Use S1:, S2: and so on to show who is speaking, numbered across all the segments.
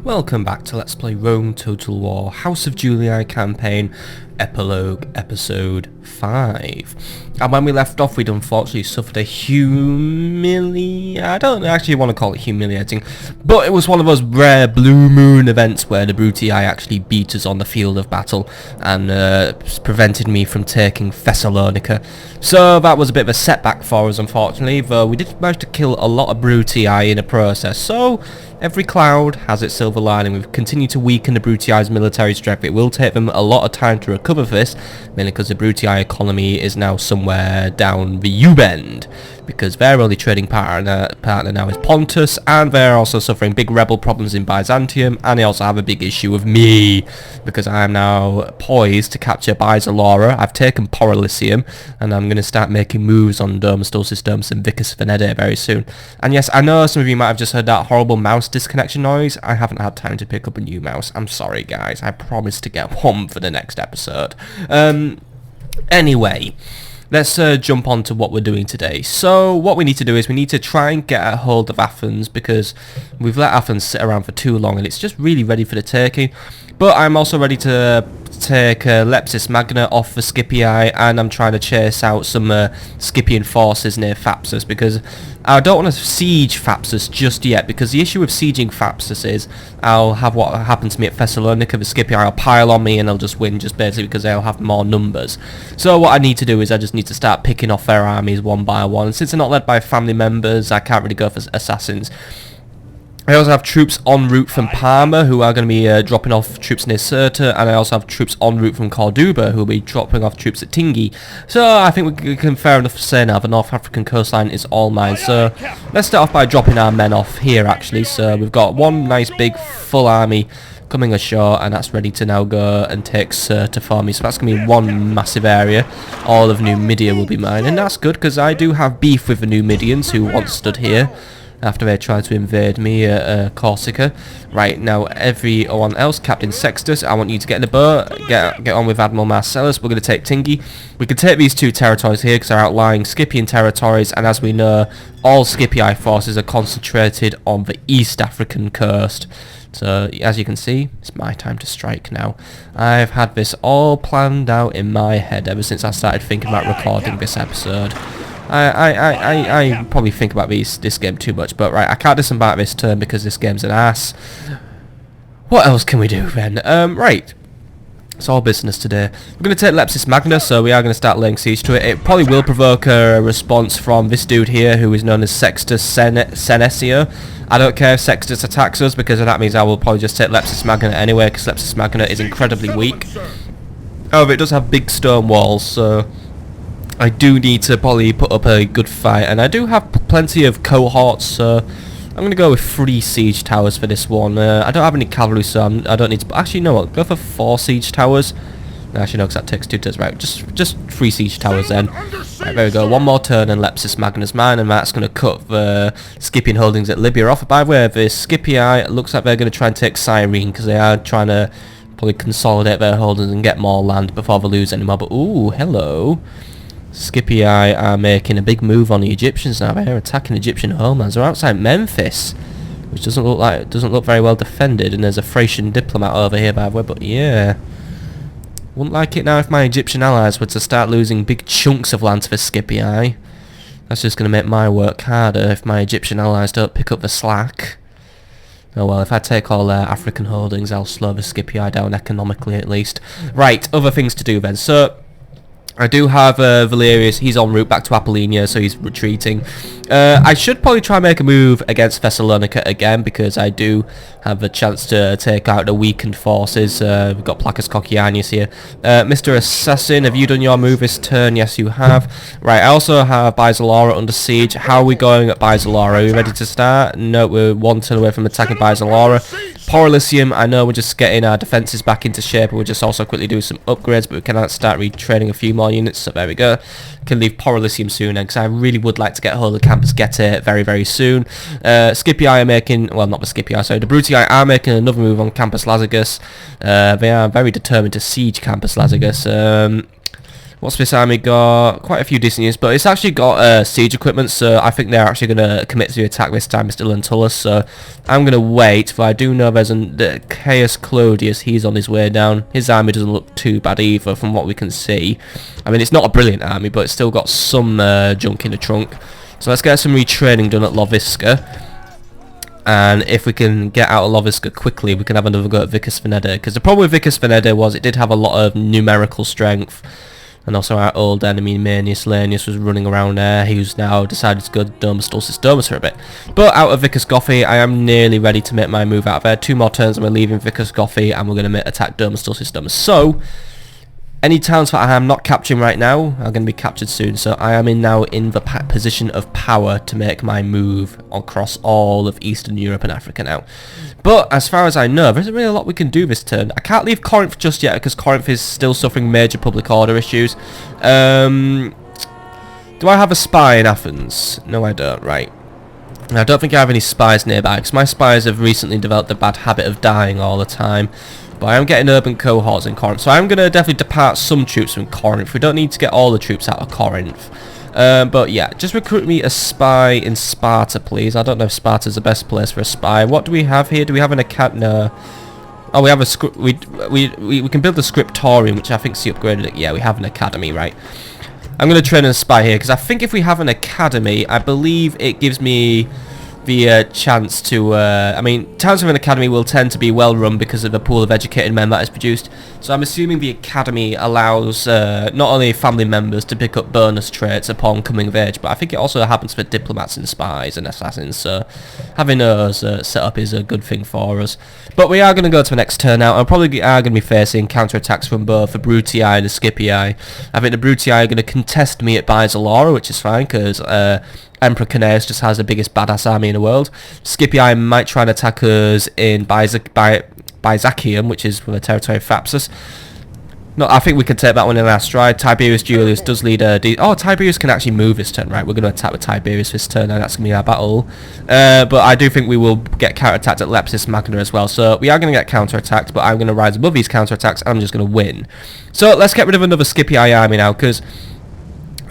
S1: Welcome back to Let's Play Rome Total War House of Julii campaign epilogue episode 5. And when we left off, we'd unfortunately suffered a I don't actually want to call it humiliating, but it was one of those rare blue moon events where the Brutii actually beat us on the field of battle and prevented me from taking Thessalonica. So that was a bit of a setback for us, unfortunately, though we did manage to kill a lot of Brutii in the process. So every cloud has its silver lining. We've continued to weaken the Brutii's military strength. It will take them a lot of time to recover for this, mainly because the Brutii economy is now somewhere down the U-bend, because their only trading partner now is Pontus, and they're also suffering big rebel problems in Byzantium, and they also have a big issue with me, because I am now poised to capture Byzalora. I've taken Porylicium, and I'm going to start making moves on Domus Dulcis Domus and Vicus Venede very soon. And yes, I know some of you might have just heard that horrible mouse disconnection noise. I haven't had time to pick up a new mouse. I'm sorry, guys. I promise to get one for the next episode. Anyway, let's jump on to what we're doing today. So what we need to do is we need to try and get a hold of Athens, because we've let Athens sit around for too long and it's just really ready for the taking. But I'm also ready to take Lepcis Magna off for Scipii, and I'm trying to chase out some Scipian forces near Thapsus, because I don't want to siege Thapsus just yet, because the issue with sieging Thapsus is I'll have what happened to me at Thessalonica. The Scipii will pile on me and I'll just win, just basically because they'll have more numbers. So what I need to do is I just need to start picking off their armies one by one, and since they're not led by family members, I can't really go for assassins. I also have troops en route from Parma who are going to be dropping off troops near Cirta, and I also have troops en route from Corduba who will be dropping off troops at Tingi. So I think we can fair enough say now the North African coastline is all mine. So let's start off by dropping our men off here actually. So we've got one nice big full army coming ashore, and that's ready to now go and take Cirta for me. So that's going to be one massive area. All of Numidia will be mine, and that's good because I do have beef with the Numidians who once stood here after they tried to invade me at Corsica. Right, now everyone else, Captain Sextus, I want you to get in the boat, get on with Admiral Marcellus. We're going to take Tingi. We can take these two territories here because they're outlying Scipian territories, and as we know, all Scipii forces are concentrated on the East African coast. So, as you can see, it's my time to strike now. I've had this all planned out in my head ever since I started thinking about recording this episode. I probably think about this game too much, but right, I can't disembark this turn because this game's an ass. What else can we do then? Right. It's all business today. We're going to take Lepcis Magna, so we are going to start laying siege to it. It probably will provoke a response from this dude here, who is known as Sextus Senecio. I don't care if Sextus attacks us, because that means I will probably just take Lepcis Magna anyway, because Lepcis Magna is incredibly weak. However, it does have big stone walls, so I do need to probably put up a good fight, and I do have plenty of cohorts, so I'm going to go with 3 siege towers for this one. I don't have any cavalry, so I don't need to... Actually, you know what? Go for 4 siege towers. Actually, no, because that takes 2 turns. Right, just 3 siege towers then. Right, there we go. One more turn and Lepcis Magna's mine, and that's going to cut the Scipian holdings at Libya off. By the way, the Scipii looks like they're going to try and take Cyrene, because they are trying to probably consolidate their holdings and get more land before they lose any more. But, ooh, hello. Scipii are making a big move on the Egyptians now. They're attacking Egyptian homelands. They're outside Memphis, which doesn't look very well defended. And there's a Thracian diplomat over here, by the way. But yeah, wouldn't like it now if my Egyptian allies were to start losing big chunks of land to the Scipii. That's just going to make my work harder if my Egyptian allies don't pick up the slack. Oh well, if I take all their African holdings, I'll slow the Scipii down economically at least. Right, other things to do then. So I do have Valerius. He's en route back to Apollonia, so he's retreating. I should probably try and make a move against Thessalonica again, because I do have a chance to take out the weakened forces. We've got Placus Cocianus here. Mr. Assassin, have you done your move this turn? Yes, you have. Right, I also have Byzalora under siege. How are we going at Byzalora? Are we ready to start? No, we're 1 turn away from attacking Byzalora. Porylicium, I know we're just getting our defences back into shape, but we're just also quickly doing some upgrades, but we can start retraining a few more units, so there we go. Can leave Porylicium soon, because I really would like to get hold of Campus Getae very, very soon. Scipii are making, well, not the Scipii, sorry, the Brutii are making another move on Campus Lazygus. They are very determined to siege Campus Lazygus. What's this army got? Quite a few decent units, but it's actually got siege equipment, so I think they're actually going to commit to the attack this time, Mr. Lentulus, so I'm going to wait, for I do know there's the Caius Clodius, he's on his way down. His army doesn't look too bad either, from what we can see. I mean, it's not a brilliant army, but it's still got some junk in the trunk. So let's get some retraining done at Loviska. And if we can get out of Loviska quickly, we can have another go at Vicus Veneda. Because the problem with Vicus Veneda was it did have a lot of numerical strength. And also our old enemy, Manius Lanius, was running around there. He's now decided to go to Domus Dulcis Domus for a bit. But out of Vicus Gothi, I am nearly ready to make my move out of there. 2 more turns and we're leaving Vicus Gothi, and we're going to attack Domus Dulcis Domus. So, any towns that I am not capturing right now are going to be captured soon, so I am now in the position of power to make my move across all of Eastern Europe and Africa now. But as far as I know, there isn't really a lot we can do this turn. I can't leave Corinth just yet because Corinth is still suffering major public order issues. Do I have a spy in Athens? No, I don't. Right. I don't think I have any spies nearby because my spies have recently developed the bad habit of dying all the time. But I am getting urban cohorts in Corinth, so I'm going to definitely depart some troops from Corinth. We don't need to get all the troops out of Corinth. But yeah, just recruit me a spy in Sparta, please. I don't know if Sparta's the best place for a spy. What do we have here? Do we have an academy? No. Oh, we have a script. We can build a scriptorium, which I think is the upgraded. Yeah, we have an academy, right? I'm going to train a spy here because I think if we have an academy, I believe it gives me the chance to, I mean, towns with an academy will tend to be well run because of the pool of educated men that is produced. So I'm assuming the academy allows not only family members to pick up bonus traits upon coming of age, but I think it also happens for diplomats and spies and assassins. So having those set up is a good thing for us. But we are going to go to the next turn now. And probably are going to be facing counterattacks from both the Brutii and the Scipii. I think the Brutii are going to contest me at Bisalora, which is fine because Emperor Canaeus just has the biggest badass army in the world. Scipii might try and attack us in Byzacium, which is from the territory of Thapsus. No, I think we can take that one in our stride. Tiberus Julius does lead a... Oh, Tiberius can actually move this turn, right? We're going to attack with Tiberius this turn, and that's going to be our battle. But I do think we will get counterattacked at Lepcis Magna as well. So we are going to get counterattacked, but I'm going to rise above these counterattacks, and I'm just going to win. So let's get rid of another Scipii army now, because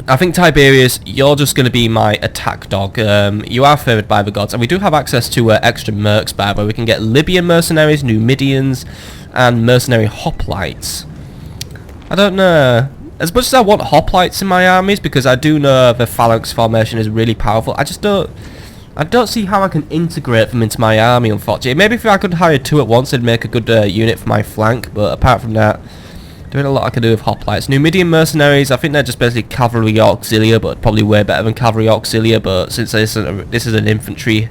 S1: I think Tiberius, you're just going to be my attack dog. You are favoured by the gods, and we do have access to extra mercs, by the way. We can get Libyan mercenaries, Numidians, and mercenary hoplites. I don't know. As much as I want hoplites in my armies, because I do know the phalanx formation is really powerful, I don't see how I can integrate them into my army, unfortunately. Maybe if I could hire 2 at once, it'd make a good unit for my flank, but apart from that, there ain't a lot I can do with hoplites. Numidian mercenaries, I think they're just basically cavalry auxilia, but probably way better than cavalry auxilia, but since this is an infantry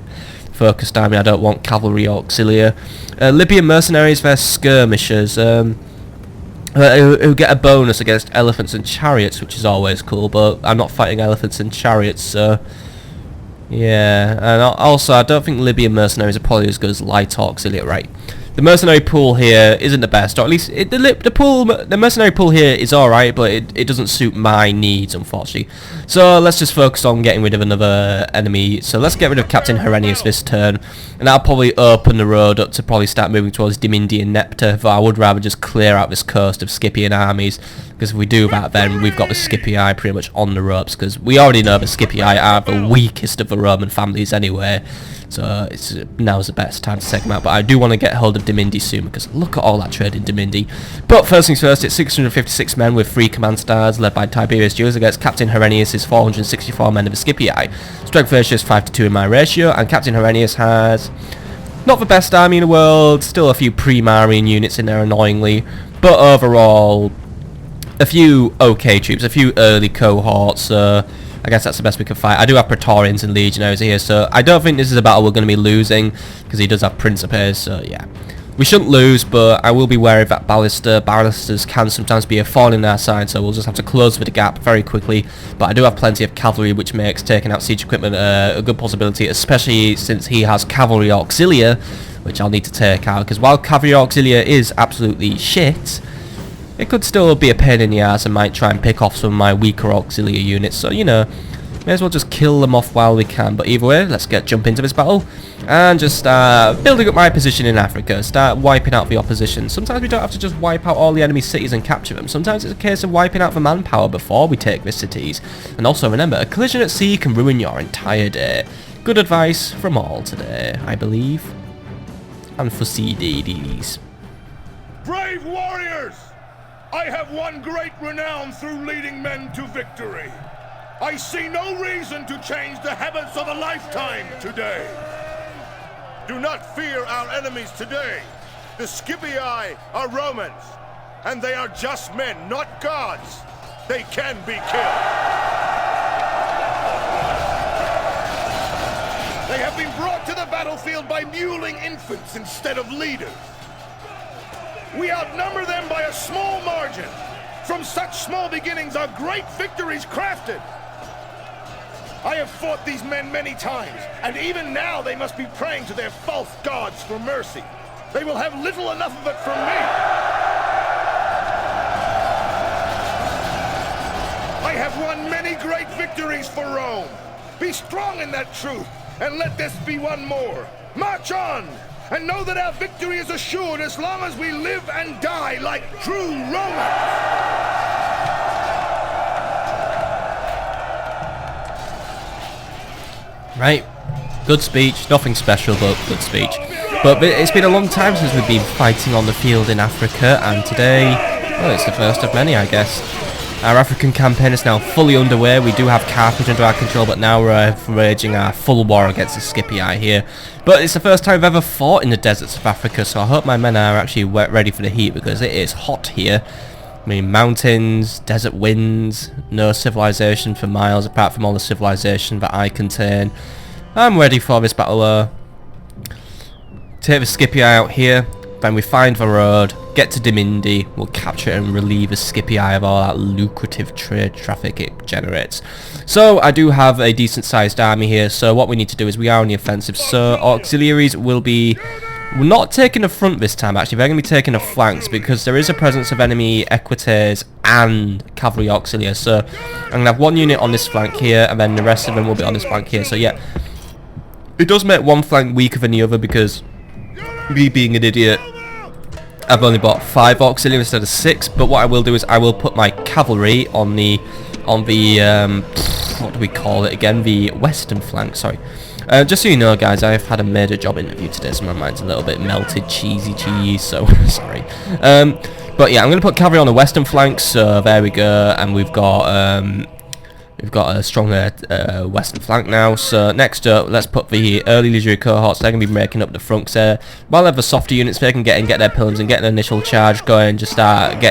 S1: focused army, I don't want cavalry auxilia. Libyan mercenaries, they're skirmishers, who get a bonus against elephants and chariots, which is always cool, but I'm not fighting elephants and chariots, so yeah. And also, I don't think Libyan mercenaries are probably as good as light auxilia, right? The mercenary pool here isn't the best, or at least the mercenary pool here is alright, but it doesn't suit my needs, unfortunately. So let's just focus on getting rid of another enemy. So let's get rid of Captain Herennius this turn, and that'll probably open the road up to probably start moving towards Dimindi and Nepta, but I would rather just clear out this coast of Scipian armies, because if we do that, then we've got the Scipii pretty much on the ropes, because we already know the Scipii are the weakest of the Roman families anyway. So now's the best time to take them out. But I do want to get hold of Dimindi soon, because look at all that trade in Dimindi. But first things first, it's 656 men with 3 command stars, led by Tiberius Julius against Captain Herennius' 464 men of the Scipii. Strength ratio is 5-2 in my ratio, and Captain Herennius has not the best army in the world, still a few pre-Marian units in there annoyingly, but overall a few okay troops, a few early cohorts. I guess that's the best we can fight. I do have Praetorians and Legionaries here, so I don't think this is a battle we're going to be losing, because he does have Princeps, so yeah. We shouldn't lose, but I will be wary of that ballistas can sometimes be a thorn in our side, so we'll just have to close the gap very quickly. But I do have plenty of cavalry, which makes taking out siege equipment a good possibility, especially since he has cavalry auxilia, which I'll need to take out, because while cavalry auxilia is absolutely shit, it could still be a pain in the ass and might try and pick off some of my weaker auxiliary units. So, you know, May as well just kill them off while we can. But either way, let's jump into this battle and just start building up my position in Africa. Start wiping out the opposition. Sometimes we don't have to just wipe out all the enemy cities and capture them. Sometimes it's a case of wiping out the manpower before we take the cities. And also remember, a collision at sea can ruin your entire day. Good advice from all today, I believe. And for CDDs.
S2: Brave warriors! I have won great renown through leading men to victory. I see no reason to change the habits of a lifetime today. Do not fear our enemies today. The Scipii are Romans, and they are just men, not gods. They can be killed. They have been brought to the battlefield by muling infants instead of leaders. We outnumber them by a small margin. From such small beginnings are great victories crafted. I have fought these men many times, and even now they must be praying to their false gods for mercy. They will have little enough of it from me. I have won many great victories for Rome. Be strong in that truth, and let this be one more. March on, and know that our victory is assured as long as we live and die like true Romans.
S1: Right, good speech, nothing special but good speech. But it's been a long time since we've been fighting on the field in Africa, and today, well, it's the first of many, I guess. Our African campaign is now fully underway. We do have Carthage under our control, but now we're waging our full war against the Scipii here. But it's the first time I've ever fought in the deserts of Africa, so I hope my men are actually ready for the heat, because it is hot here. I mean, mountains, desert winds, no civilization for miles apart from all the civilization that I contain. I'm ready for this battle. Take the Scipii out here, then we find the road, get to Dimindi, we'll capture it and relieve the Scipii of all that lucrative trade traffic it generates. So I do have a decent sized army here, so what we need to do is we are on the offensive, so auxiliaries will be... We're not taking the front this time, actually. They're going to be taking the flanks because there is a presence of enemy equites and cavalry auxiliaries. So I'm going to have one unit on this flank here, and then the rest of them will be on this flank here. So yeah, it does make one flank weaker than the other because me being an idiot, I've only bought 5 auxiliaries instead of 6. But what I will do is I will put my cavalry on the what do we call it again? The western flank. Sorry. Just so you know, guys, I've had a major job interview today, so my mind's a little bit melted, cheesy cheese, so sorry. But yeah, I'm going to put cavalry on the western flank, so there we go, and we've got a stronger western flank now. So next up, let's put the early legionary cohorts. They're going to be making up the fronts there. While they have the softer units, they can get in, get their pillars and get an initial charge going, just start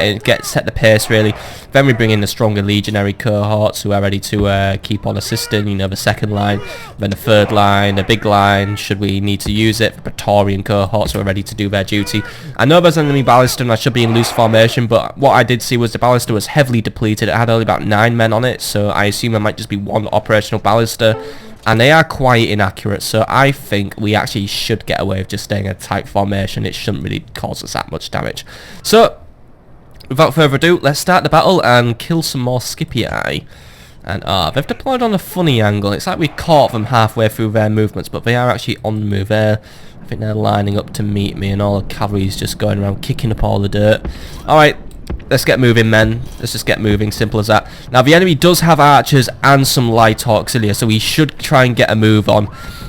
S1: set the pace really. Then we bring in the stronger legionary cohorts who are ready to keep on assisting, you know, the second line, then the third line, the big line, should we need to use it. The Praetorian cohorts who are ready to do their duty. I know there's an enemy ballista and I should be in loose formation, but what I did see was the ballista was heavily depleted. It had only about 9 men on it, so I assume there might just be 1 operational ballista, and they are quite inaccurate, so I think we actually should get away with just staying in a tight formation. It shouldn't really cause us that much damage. So without further ado, let's start the battle and kill some more Scipii. And they've deployed on a funny angle. It's like we caught them halfway through their movements, but they are actually on the move there. I think they're lining up to meet me, and all the cavalry's just going around kicking up all the dirt. Alright, let's get moving, men. Let's just get moving, simple as that. Now, the enemy does have archers and some light auxiliaries, so we should try and get a move on.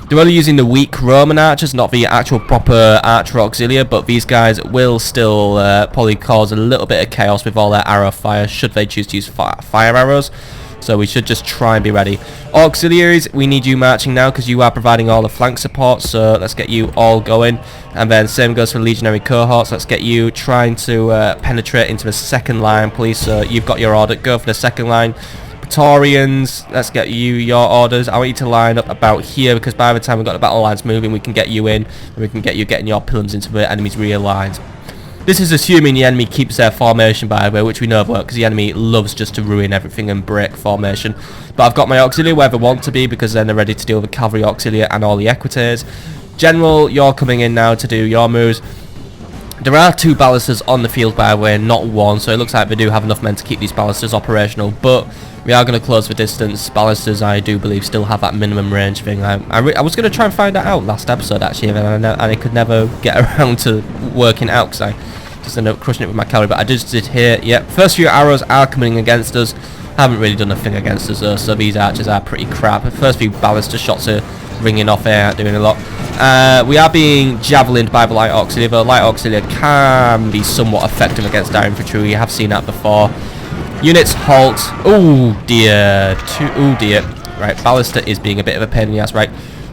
S1: They're only using the weak Roman archers, not the actual proper archer auxiliary, but these guys will still probably cause a little bit of chaos with all their arrow fire, should they choose to use fire arrows. So we should just try and be ready. Auxiliaries, we need you marching now because you are providing all the flank support, so let's get you all going. And then same goes for legionary cohorts. Let's get you trying to penetrate into the second line, please. So you've got your order, go for the second line. Praetorians, let's get you your orders. I want you to line up about here, because by the time we've got the battle lines moving, we can get you in, and we can get you getting your pillars into the enemy's rear lines. This is assuming the enemy keeps their formation, by the way, which we know won't, because the enemy loves just to ruin everything and break formation. But I've got my auxiliary where they want to be, because then they're ready to deal with the cavalry auxiliary and all the equites. General, you're coming in now to do your moves. There are 2 ballistas on the field, by the way, not 1, so it looks like they do have enough men to keep these ballistas operational, but We are going to close the distance. Ballistas, I do believe, still have that minimum range thing. I was going to try and find that out last episode, actually, and I could never get around to working out because I just ended up crushing it with my cavalry. But I just did here. Yep, first few arrows are coming against us. Haven't really done a thing against us, though, so these archers are pretty crap. The first few ballista shots are ringing off here, doing a lot. We are being javelined by the light auxiliary, but light auxiliary can be somewhat effective against our infantry. We have seen that before. Units halt. Oh dear. Oh dear. Right, ballista is being a bit of a pain in the ass. Right,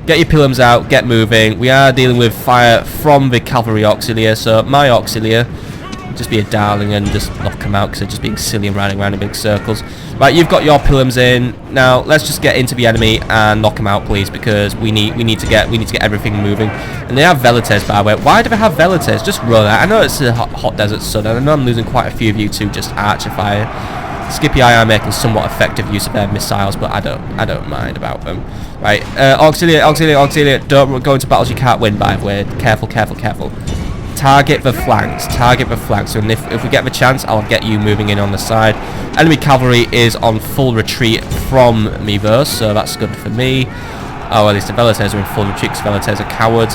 S1: get your pilums out, get moving. We are dealing with fire from the cavalry auxiliary, so my auxiliary, just be a darling and just knock them out because they're just being silly and running around in big circles. Right, you've got your pilums in. Now let's just get into the enemy and knock them out, please, because we need to get everything moving. And they have velites, by the way. Why do they have velites? Just run out. I know it's a hot desert sun, and I know I'm losing quite a few of you to just archer fire. Scipii are making somewhat effective use of their missiles, but I don't mind about them. Right, auxiliary. Don't go into battles you can't win, by the way. Careful. Target the flanks, and if we get the chance, I'll get you moving in on the side. Enemy cavalry is on full retreat from me though, so that's good for me. Oh, at least the velites are in full retreat because velites are cowards.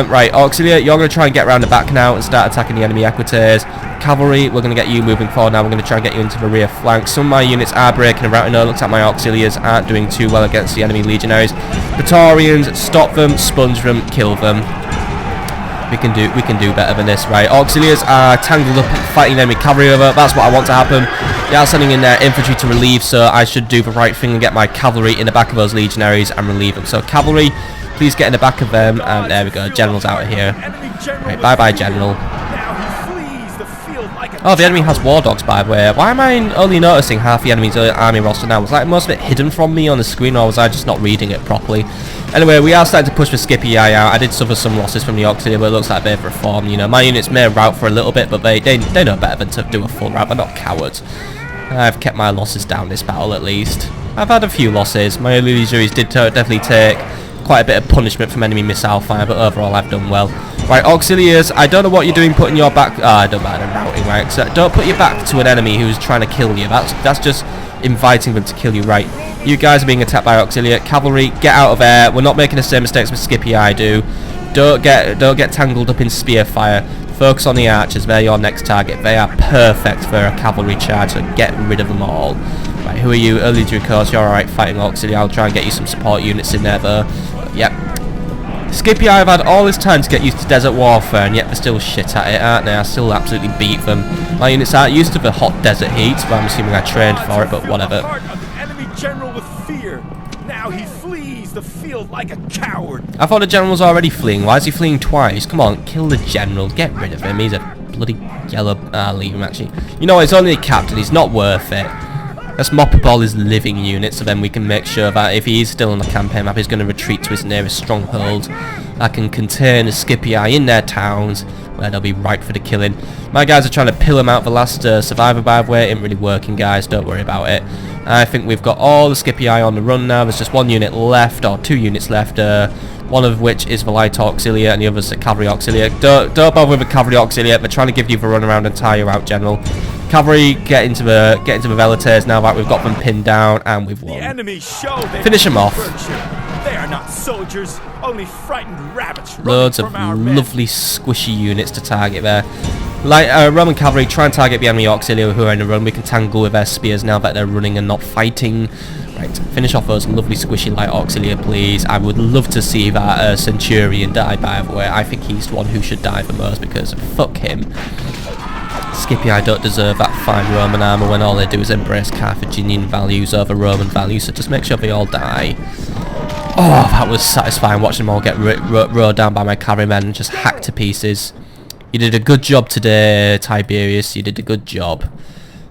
S1: Right, auxiliary, you're going to try and get around the back now and start attacking the enemy equites. Cavalry, we're going to get you moving forward now. We're going to try and get you into the rear flank. Some of my units are breaking around. It looks like my auxiliaries aren't doing too well against the enemy legionaries. Praetorians, stop them, sponge them, kill them. We can do better than this. Right, auxiliaries are tangled up fighting enemy cavalry over. That's what I want to happen. They are sending in their infantry to relieve, so I should do the right thing and get my cavalry in the back of those legionaries and relieve them. So cavalry, please get in the back of them, and there we go. General's out of here. Right, bye general. Oh, the enemy has war dogs, by the way. Why am I only noticing half the enemy's army roster now? Was like most of it hidden from me on the screen, or was I just not reading it properly? Anyway, we are starting to push the Scipii out. I did suffer some losses from the auxiliary, but it looks like they've reformed. You know, my units may rout for a little bit, but they know better than to do a full rout. They're not cowards. I've kept my losses down this battle, at least. I've had a few losses. My early legionaries did definitely take quite a bit of punishment from enemy missile fire, but overall I've done well. Right, auxiliaries, I don't know what you're doing putting your back... I don't mind, I'm routing, right? So don't put your back to an enemy who's trying to kill you. That's just inviting them to kill you. Right, you guys are being attacked by auxiliary. Cavalry, get out of there. We're not making the same mistakes with Scipii do. Don't get tangled up in spear fire. Focus on the archers. They're your next target. They are perfect for a cavalry charge, so get rid of them all. Right, who are you? Early Dracos, you're alright fighting auxiliary. I'll try and get you some support units in there though. Yep. Scipii have had all this time to get used to desert warfare, and yet they're still shit at it, aren't they? I still absolutely beat them. My units aren't used to the hot desert heat, but I'm assuming I trained for it, but whatever.
S3: Enemy general with fear. Now he flees the field like a coward.
S1: I thought the general was already fleeing. Why is he fleeing twice? Come on, kill the general. Get rid of him. He's a bloody yellow... leave him, actually. You know what? He's only a captain. He's not worth it. Let's mop up all his living units, so then we can make sure that if he is still on the campaign map, he's going to retreat to his nearest stronghold that can contain the Scipii in their towns, where they'll be ripe for the killing. My guys are trying to pill him out the last survivor, by the way. It ain't really working, guys. Don't worry about it. I think we've got all the Scipii on the run now. There's just one unit left, or 2 units left. One of which is the light auxiliary, and the other's the cavalry auxiliary. Don't bother with the cavalry auxiliary. They're trying to give you the run around and tire you out, general. Cavalry, get into the velites now that we've got them pinned down, and we've won.
S3: The enemy show
S1: finish them off.
S3: They are not soldiers, only frightened rabbits.
S1: Loads of lovely squishy units to target there. Like Roman cavalry, try and target the enemy auxiliary who are in a run. We can tangle with their spears now that they're running and not fighting. Right, finish off those lovely squishy light auxiliary, please. I would love to see that centurion die, by the way. I think he's the one who should die the most, because fuck him. Scipii don't deserve that fine Roman armour when all they do is embrace Carthaginian values over Roman values, so just make sure they all die. Oh, that was satisfying watching them all get rowed down by my cavalrymen and just hacked to pieces. You did a good job today, Tiberius. You did a good job.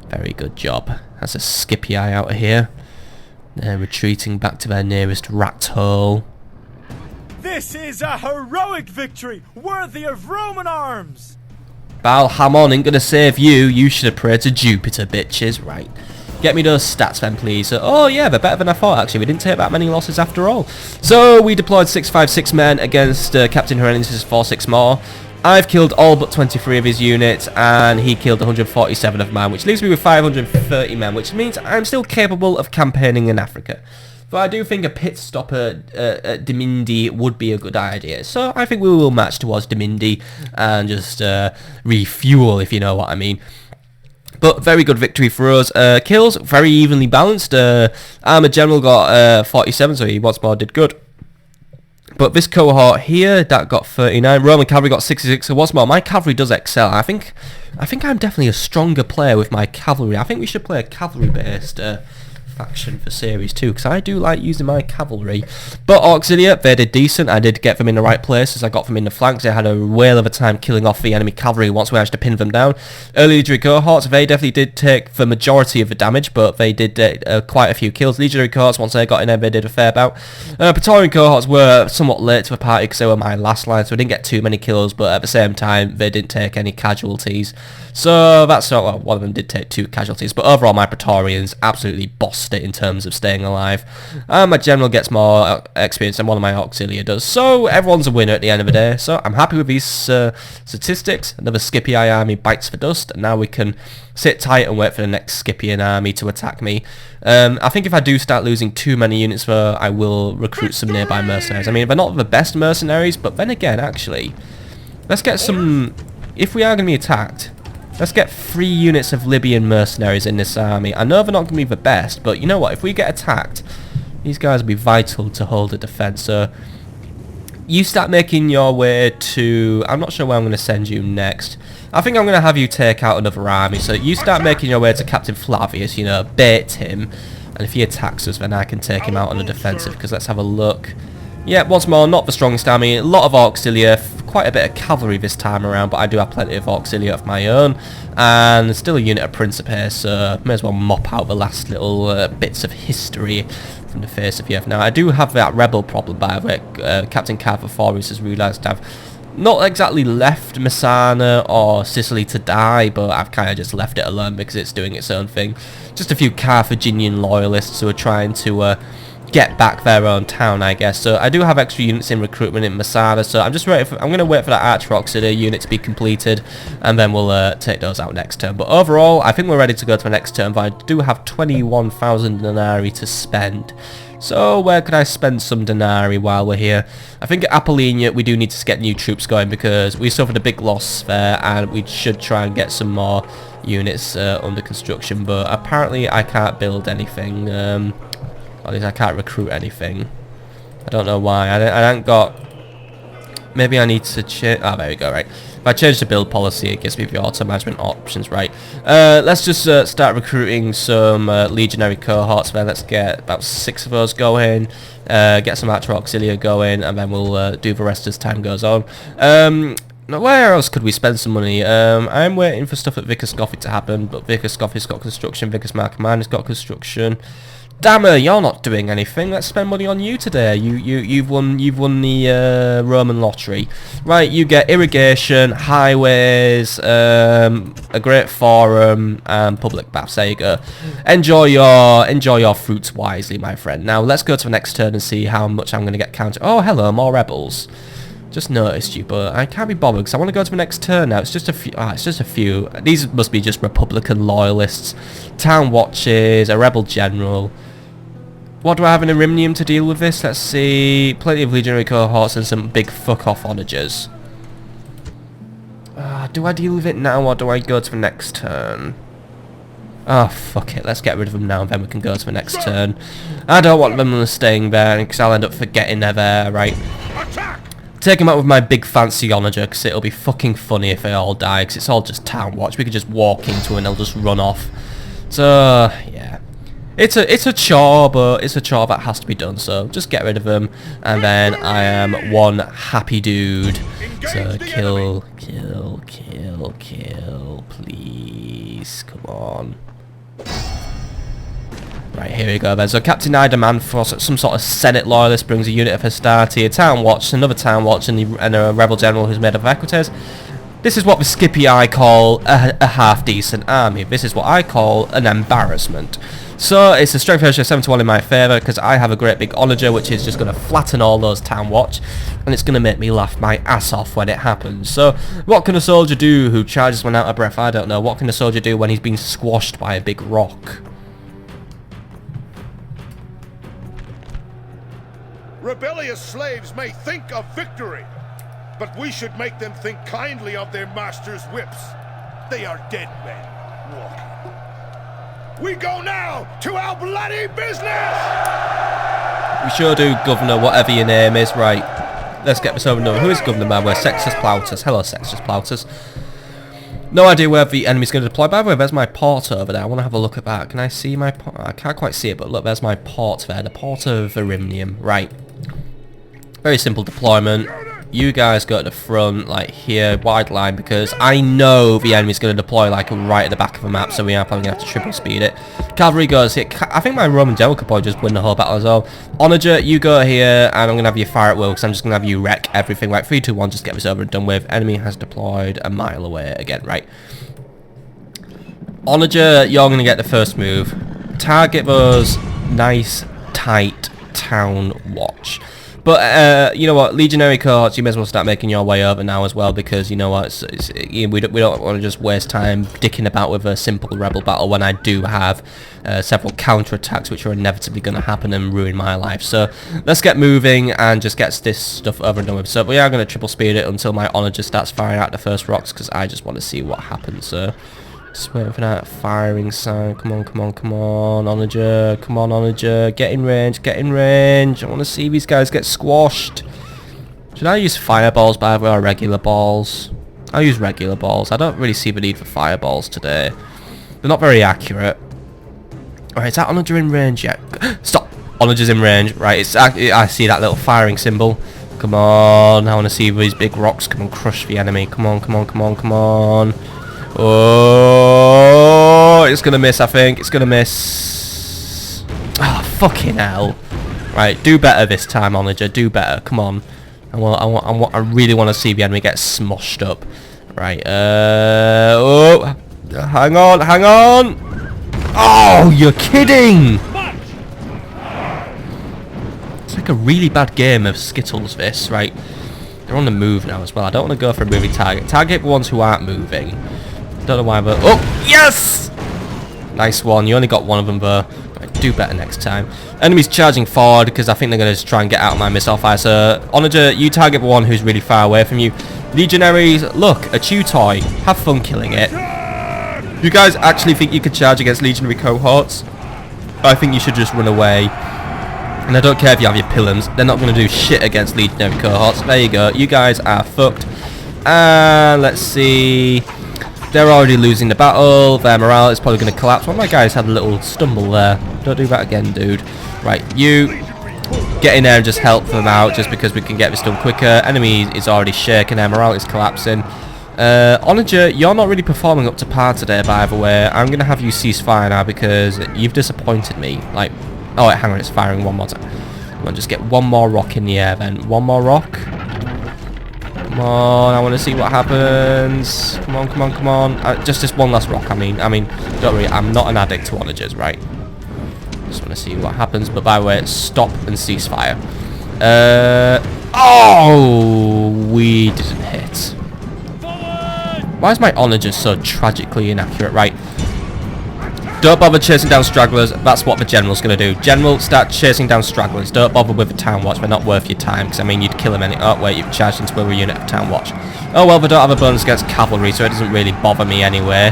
S1: Very good job. That's a Scipii out of here. They're retreating back to their nearest rat hole.
S3: This is a heroic victory, worthy of Roman arms!
S1: Balhamon ain't gonna save you. You should have prayed to Jupiter, bitches. Right. Get me those stats then, please. Oh yeah, they're better than I thought, actually. We didn't take that many losses after all. So we deployed 656 men against Captain Herennius' 46 more. I've killed all but 23 of his units, and he killed 147 of mine, which leaves me with 530 men, which means I'm still capable of campaigning in Africa. But I do think a pit stop at Dimindi would be a good idea. So I think we will march towards Dimindi and just refuel, if you know what I mean. But very good victory for us. Kills, very evenly balanced. Armored General got 47, so he once more did good. But this cohort here, that got 39. Roman cavalry got 66. So what's more, my cavalry does excel. I think I'm definitely a stronger player with my cavalry. I think we should play a cavalry-based faction for series 2, because I do like using my cavalry. But Auxilia, they did decent. I did get them in the right places. I got them in the flanks. They had a whale of a time killing off the enemy cavalry once we managed to pin them down. Early legionary cohorts, they definitely did take the majority of the damage, but they did quite a few kills. Legionary cohorts, once they got in there, they did a fair bout. Praetorian cohorts were somewhat late to the party because they were my last line, so we didn't get too many kills, but at the same time, they didn't take any casualties. So that's sort of, well, one of them did take 2 casualties, but overall my Praetorians absolutely bossed it in terms of staying alive. My general gets more experience than one of my Auxilia does, so everyone's a winner at the end of the day. So I'm happy with these statistics. Another Scipii army bites for dust, and now we can sit tight and wait for the next Scipian army to attack me. I think if I do start losing too many units though, I will recruit some nearby mercenaries. I mean, they're not the best mercenaries, but then again, actually, let's get some, if we are going to be attacked, let's get 3 units of Libyan mercenaries in this army. I know they're not going to be the best, but you know what? If we get attacked, these guys will be vital to hold a defence. So you start making your way to... I'm not sure where I'm going to send you next. I think I'm going to have you take out another army. So you start making your way to Captain Flavius, you know, bait him. And if he attacks us, then I can take him out on the defensive. Because let's have a look. Yeah, once more, not the strongest army. A lot of Auxilia, quite a bit of cavalry this time around, but I do have plenty of Auxilia of my own. And still a unit of Princeps, so may as well mop out the last little bits of history from the face of the earth. Now, I do have that rebel problem, by the way. Captain Carthaginian has realised I've not exactly left Messana or Sicily to die, but I've kind of just left it alone because it's doing its own thing. Just a few Carthaginian loyalists who are trying to... get back their own town, I guess. So I do have extra units in recruitment in Masada, so I'm going to wait for that Archer Auxilia unit to be completed, and then we'll take those out next turn. But overall, I think we're ready to go to the next turn, but I do have 21,000 denarii to spend. So where could I spend some denarii while we're here? I think at Apollonia we do need to get new troops going because we suffered a big loss there, and we should try and get some more units under construction, but apparently I can't build anything. At least I can't recruit anything. I don't know why. I haven't got... Maybe I need to change... Ah, there we go, right. If I change the build policy, it gives me the auto-management options, right. Let's just start recruiting some legionary cohorts then. Let's get about 6 of those going. Get some Archer Auxilia going, and then we'll do the rest as time goes on. Now, where else could we spend some money? I'm waiting for stuff at Vicus Gothic to happen, but Vicus Gothic's got construction, Vicus Magna's got construction. Dammer, you're not doing anything. Let's spend money on you today. You've won the Roman lottery, right? You get irrigation, highways, a great forum, and public baths. There you go. Enjoy your fruits wisely, my friend. Now let's go to the next turn and see how much I'm going to get counted. Oh, hello, more rebels. Just noticed you, but I can't be bothered because I want to go to the next turn now. It's just a few. It's just a few. These must be just Republican loyalists, town watches, a rebel general. What do I have in Erimnium to deal with this? Let's see. Plenty of legionary cohorts and some big fuck-off onagers. Do I deal with it now or do I go to the next turn? Oh, fuck it. Let's get rid of them now and then we can go to the next turn. I don't want them staying there because I'll end up forgetting they're there, right? Take them out with my big fancy onager because it'll be fucking funny if they all die because it's all just town watch. We could just walk into it and they'll just run off. So, yeah. It's a chore, but it's a chore that has to be done, so just get rid of them, and then I am one happy dude. So kill, please, come on. Right, here we go then. So Captain Iderman, for some sort of Senate loyalist, brings a unit of Hastati, a town watch, another town watch, and a rebel general who's made of Equites. This is what the Scipii call a half-decent army. This is what I call an embarrassment. So it's a strength ratio of 7-1 in my favour because I have a great big onager which is just going to flatten all those town watch, and it's going to make me laugh my ass off when it happens. So what can a soldier do who charges when out of breath? I don't know. What can a soldier do when he's been squashed by a big rock?
S2: Rebellious slaves may think of victory, but we should make them think kindly of their masters' whips. They are dead men walking. We go now to our bloody business!
S1: We sure do, Governor, whatever your name is. Right, let's get this over and done. Who is Governor, man? We're Sextus Plautus. Hello, Sextus Plautus. No idea where the enemy's going to deploy. By the way, there's my port over there. I want to have a look at that. Can I see my port? I can't quite see it, but look, there's my port there. The port of Erimnium. Right. Very simple deployment. You guys go to the front, like here, wide line, because I know the enemy's going to deploy like right at the back of the map, so we are probably going to have to triple speed it. Cavalry goes here. I think my Roman general could probably just win the whole battle as well. Onager, you go here, and I'm going to have you fire at will, because I'm just going to have you wreck everything. Right, 3, 2, 1, just get this over and done with. Enemy has deployed a mile away again, right. Onager, you're going to get the first move. Target those nice, tight town watch. But you know what, legionary cohorts, you may as well start making your way over now as well, because you know what, we don't want to just waste time dicking about with a simple rebel battle when I do have several counter-attacks which are inevitably going to happen and ruin my life. So let's get moving and just get this stuff over and done with. So we are going to triple speed it until my honor just starts firing out the first rocks, because I just want to see what happens. So just waiting for that firing sign. Come on, come on, come on, onager. Come on, onager. Get in range, get in range. I want to see these guys get squashed. Should I use fireballs by the way, or regular balls? I'll use regular balls. I don't really see the need for fireballs today. They're not very accurate. Alright, is that onager in range yet? Stop! Onager's in range. Right, it's I see that little firing symbol. Come on, I want to see these big rocks come and crush the enemy. Come on, come on, come on, come on. Oh, it's going to miss, I think. It's going to miss. Ah, oh, fucking hell. Right, do better this time, onager. Do better. Come on. I really want to see the enemy get smushed up. Right, oh, hang on, hang on. Oh, you're kidding. It's like a really bad game of Skittles, this, right? They're on the move now as well. I don't want to go for a moving target. Target the ones who aren't moving. Don't know why, but... Oh, yes! Nice one. You only got one of them, though. Right, do better next time. Enemy's charging forward, because I think they're going to try and get out of my missile fire. So, onager, you target the one who's really far away from you. Legionaries, look, a chew toy. Have fun killing it. You guys actually think you could charge against legionary cohorts? I think you should just run away. And I don't care if you have your pillars. They're not going to do shit against legionary cohorts. There you go. You guys are fucked. And let's see... They're already losing the battle. Their morale is probably going to collapse. One of my guys had a little stumble there. Don't do that again, dude. Right, you get in there and just help them out, just because we can get this done quicker. Enemy is already shaking. Their morale is collapsing. Onager, you're not really performing up to par today, by the way. I'm going to have you cease fire now, because you've disappointed me. Like, oh wait, hang on, it's firing one more time. Come on, just get one more rock in the air then. One more rock. Come on, I want to see what happens. Come on, come on, come on. Just this one last rock. I mean, don't worry, I'm not an addict to onagers, right? Just want to see what happens. But by the way, stop and cease fire. Oh, we didn't hit. Why is my onager so tragically inaccurate? Right. Don't bother chasing down stragglers. That's what the general's going to do. General, start chasing down stragglers. Don't bother with the town watch. They're not worth your time. Because, I mean, you'd kill them any... Oh, wait, you've charged into a unit of town watch. Oh, well, they don't have a bonus against cavalry, so it doesn't really bother me anyway.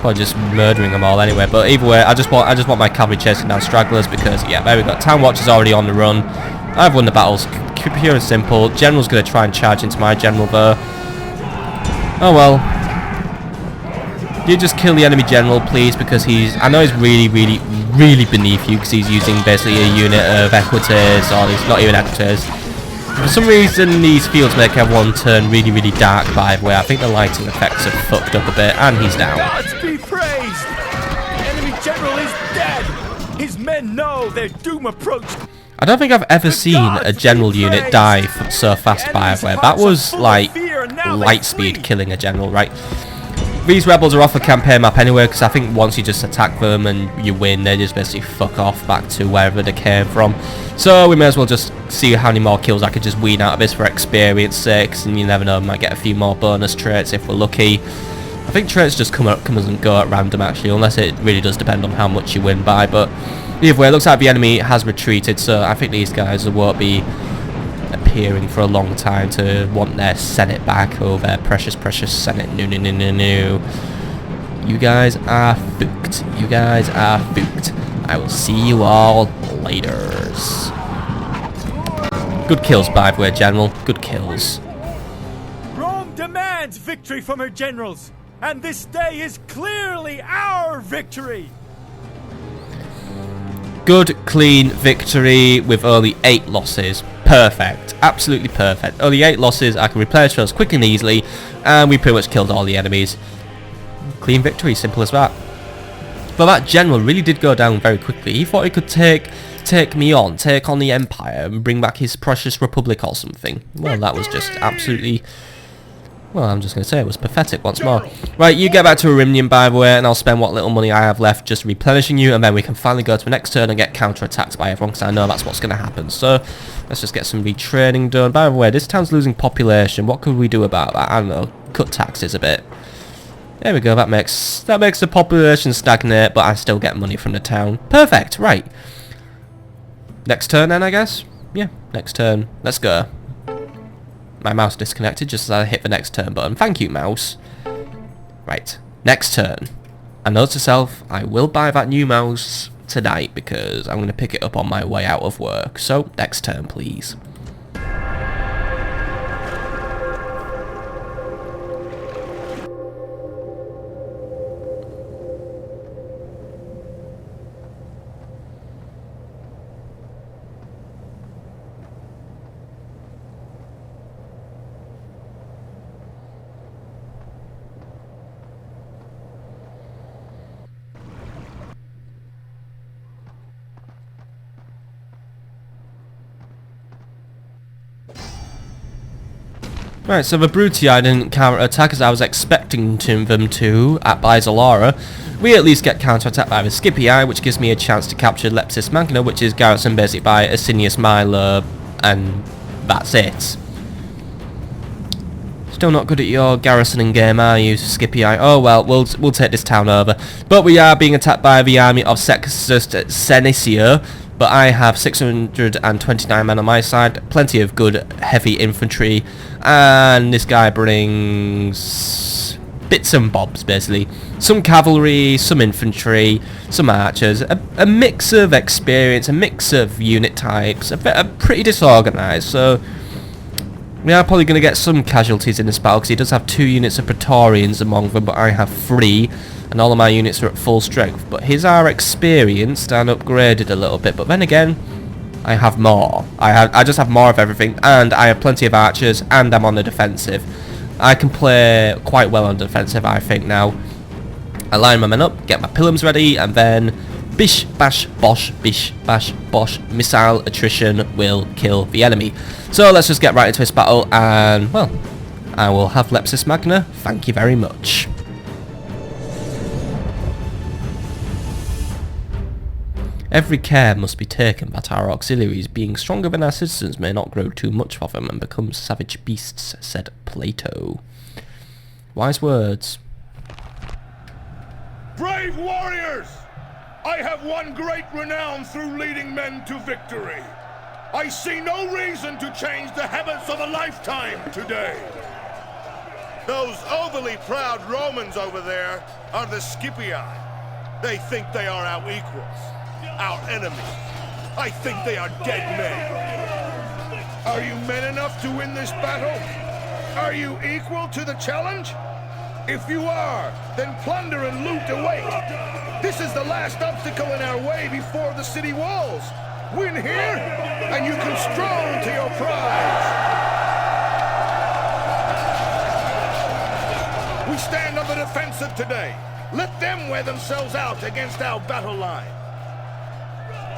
S1: Probably just murdering them all anyway. But either way, I just want my cavalry chasing down stragglers because, yeah, there we go. Town watch is already on the run. I've won the battles. Pure and simple. General's going to try and charge into my general, though. Oh, well. You just kill the enemy general, please, because I know he's really, really, really beneath you, because he's using basically a unit of equites, or he's not even equites. For some reason, these fields make everyone turn really, really dark, by the way. I think the lighting effects have fucked up a bit, and he's down.
S3: Gods be praised! The enemy general is dead! His men know their doom approached.
S1: I don't think I've ever seen a general unit die so fast, by the way. That was, like, light speed killing a general, right? These rebels are off the campaign map anyway, because I think once you just attack them and you win, they just basically fuck off back to wherever they came from. So we may as well just see how many more kills I could just weed out of this for experience sake, and you never know, might get a few more bonus traits if we're lucky. I think traits just come and go at random actually, unless it really does depend on how much you win by, but either way, it looks like the enemy has retreated, so I think these guys won't be appearing for a long time to want their Senate back. Oh, their precious Senate. No. You guys are fucked. You guys are fucked. I will see you all later. Good kills, by the way, General. Good kills.
S3: Rome demands victory from her generals, and this day is clearly our victory.
S1: Good, clean victory with only 8 losses. Perfect. Absolutely perfect. Only 8 losses. I can replenish those quick and easily. And we pretty much killed all the enemies. Clean victory. Simple as that. But that general really did go down very quickly. He thought he could take me on. Take on the Empire. And bring back his precious Republic or something. Well, that was just absolutely... Well, I'm just going to say it was pathetic once more. Right, you get back to Arimnium, by the way, and I'll spend what little money I have left just replenishing you, and then we can finally go to the next turn and get counter-attacked by everyone, because I know that's what's going to happen. So, let's just get some retraining done. By the way, this town's losing population. What could we do about that? I don't know. Cut taxes a bit. There we go. That makes the population stagnate, but I still get money from the town. Perfect. Right. Next turn, then, I guess? Yeah, next turn. Let's go. My mouse disconnected just as I hit the next turn button. Thank you, mouse. Right, next turn. And note to self, I will buy that new mouse tonight because I'm going to pick it up on my way out of work. So, next turn, please. Right, so the Brutii didn't counter-attack as I was expecting them to at Bizalara. We at least get counter-attacked by the Scipii, which gives me a chance to capture Lepcis Magna, which is garrisoned basically by Asinius Milo, and that's it. Still not good at your garrisoning game, are you, Scipii? Oh well, we'll take this town over. But we are being attacked by the army of Sextus Senecio. But I have 629 men on my side, plenty of good heavy infantry, and this guy brings bits and bobs basically. Some cavalry, some infantry, some archers, a mix of experience, a mix of unit types, a pretty disorganised, so we are probably going to get some casualties in this battle because he does have 2 units of Praetorians among them, but I have 3. And all of my units are at full strength, but his are experienced and upgraded a little bit. But then again, I have more. I just have more of everything, and I have plenty of archers, and I'm on the defensive. I can play quite well on defensive, I think now. I line my men up, get my pilums ready, and then bish bash bosh, missile attrition will kill the enemy. So let's just get right into this battle, and well, I will have Lepcis Magna. Thank you very much. Every care must be taken that our auxiliaries, being stronger than our citizens, may not grow too much for them and become savage beasts, said Plato. Wise words.
S2: Brave warriors! I have won great renown through leading men to victory. I see no reason to change the habits of a lifetime today. Those overly proud Romans over there are the Scipii. They think they are our equals. Our enemies. I think they are dead men. Are you men enough to win this battle? Are you equal to the challenge? If you are, then plunder and loot await. This is the last obstacle in our way before the city walls. Win here, and you can stroll to your prize. We stand on the defensive today. Let them wear themselves out against our battle line.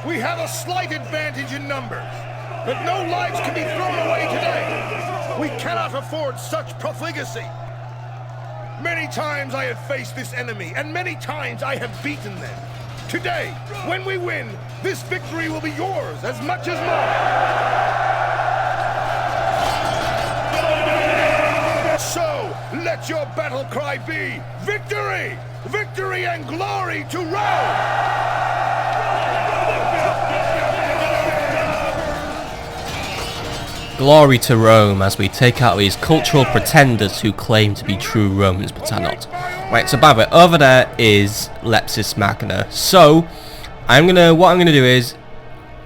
S2: We have a slight advantage in numbers, but no lives can be thrown away today. We cannot afford such profligacy. Many times I have faced this enemy, and many times I have beaten them. Today, when we win, this victory will be yours as much as mine. So, let your battle cry be, victory! Victory and glory to Rome!
S1: Glory to Rome as we take out these cultural pretenders who claim to be true Romans but are not. Right, so by the way, over there is Lepcis Magna. So, what I'm gonna do is,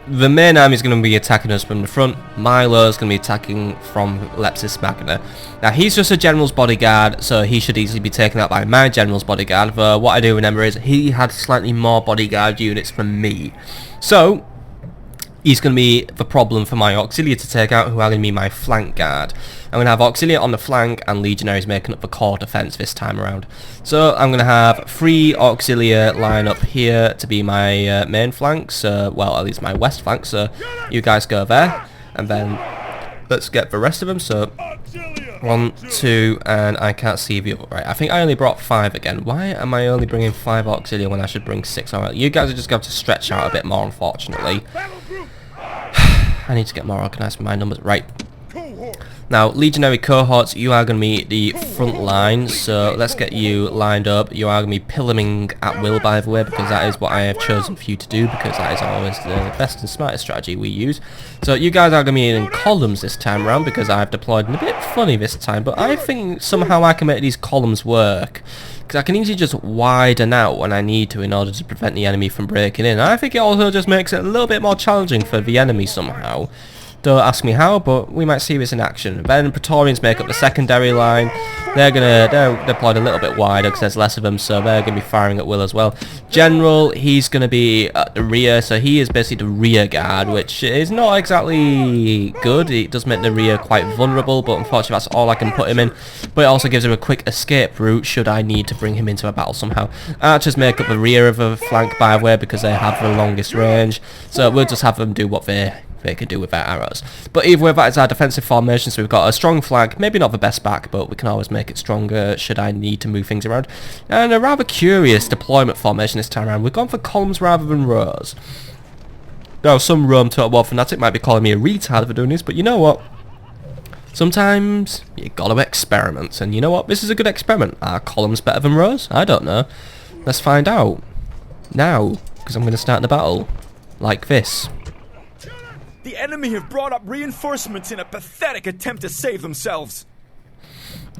S1: the main army is going to be attacking us from the front. Milo is going to be attacking from Lepcis Magna. Now, he's just a general's bodyguard, so he should easily be taken out by my general's bodyguard. But what I do remember is he had slightly more bodyguard units than me. So, he's going to be the problem for my auxiliary to take out, who are going to be my flank guard. I'm going to have auxiliary on the flank and legionaries making up the core defense this time around. So I'm going to have 3 auxiliary line up here to be my main flanks, well, at least my west flank, so you guys go there, and then let's get the rest of them. So 1, 2, and I can't see the other. Right, I think I only brought 5 again. Why am I only bringing 5 auxiliary when I should bring 6? Alright, you guys are just going to stretch out a bit more, unfortunately. I need to get more organised with my numbers. Right. Now, legionary cohorts, you are going to be the front line, so let's get you lined up. You are going to be pilloring at will, by the way, because that is what I have chosen for you to do, because that is always the best and smartest strategy we use. So you guys are going to be in columns this time around, because I've deployed them a bit funny this time, but I think somehow I can make these columns work. Because I can easily just widen out when I need to in order to prevent the enemy from breaking in. I think it also just makes it a little bit more challenging for the enemy somehow. Don't ask me how, but we might see this in action. Then Praetorians make up the secondary line. They're deployed a little bit wider because there's less of them, so they're going to be firing at will as well. General, he's going to be at the rear, so he is basically the rear guard, which is not exactly good. It does make the rear quite vulnerable, but unfortunately that's all I can put him in. But it also gives him a quick escape route should I need to bring him into a battle somehow. Archers make up the rear of a flank, by the way, because they have the longest range, so we'll just have them do what they can do with their arrows. But either way, that is our defensive formation, so we've got a strong flank, maybe not the best back, but we can always make it stronger should I need to move things around. And a rather curious deployment formation this time around. We've gone for columns rather than rows. Now, some Rome Total War fanatic might be calling me a retard for doing this, but you know what? Sometimes you gotta experiment, and you know what? This is a good experiment. Are columns better than rows? I don't know. Let's find out now, because I'm going to start the battle like this.
S3: The enemy have brought up reinforcements in a pathetic attempt to save themselves.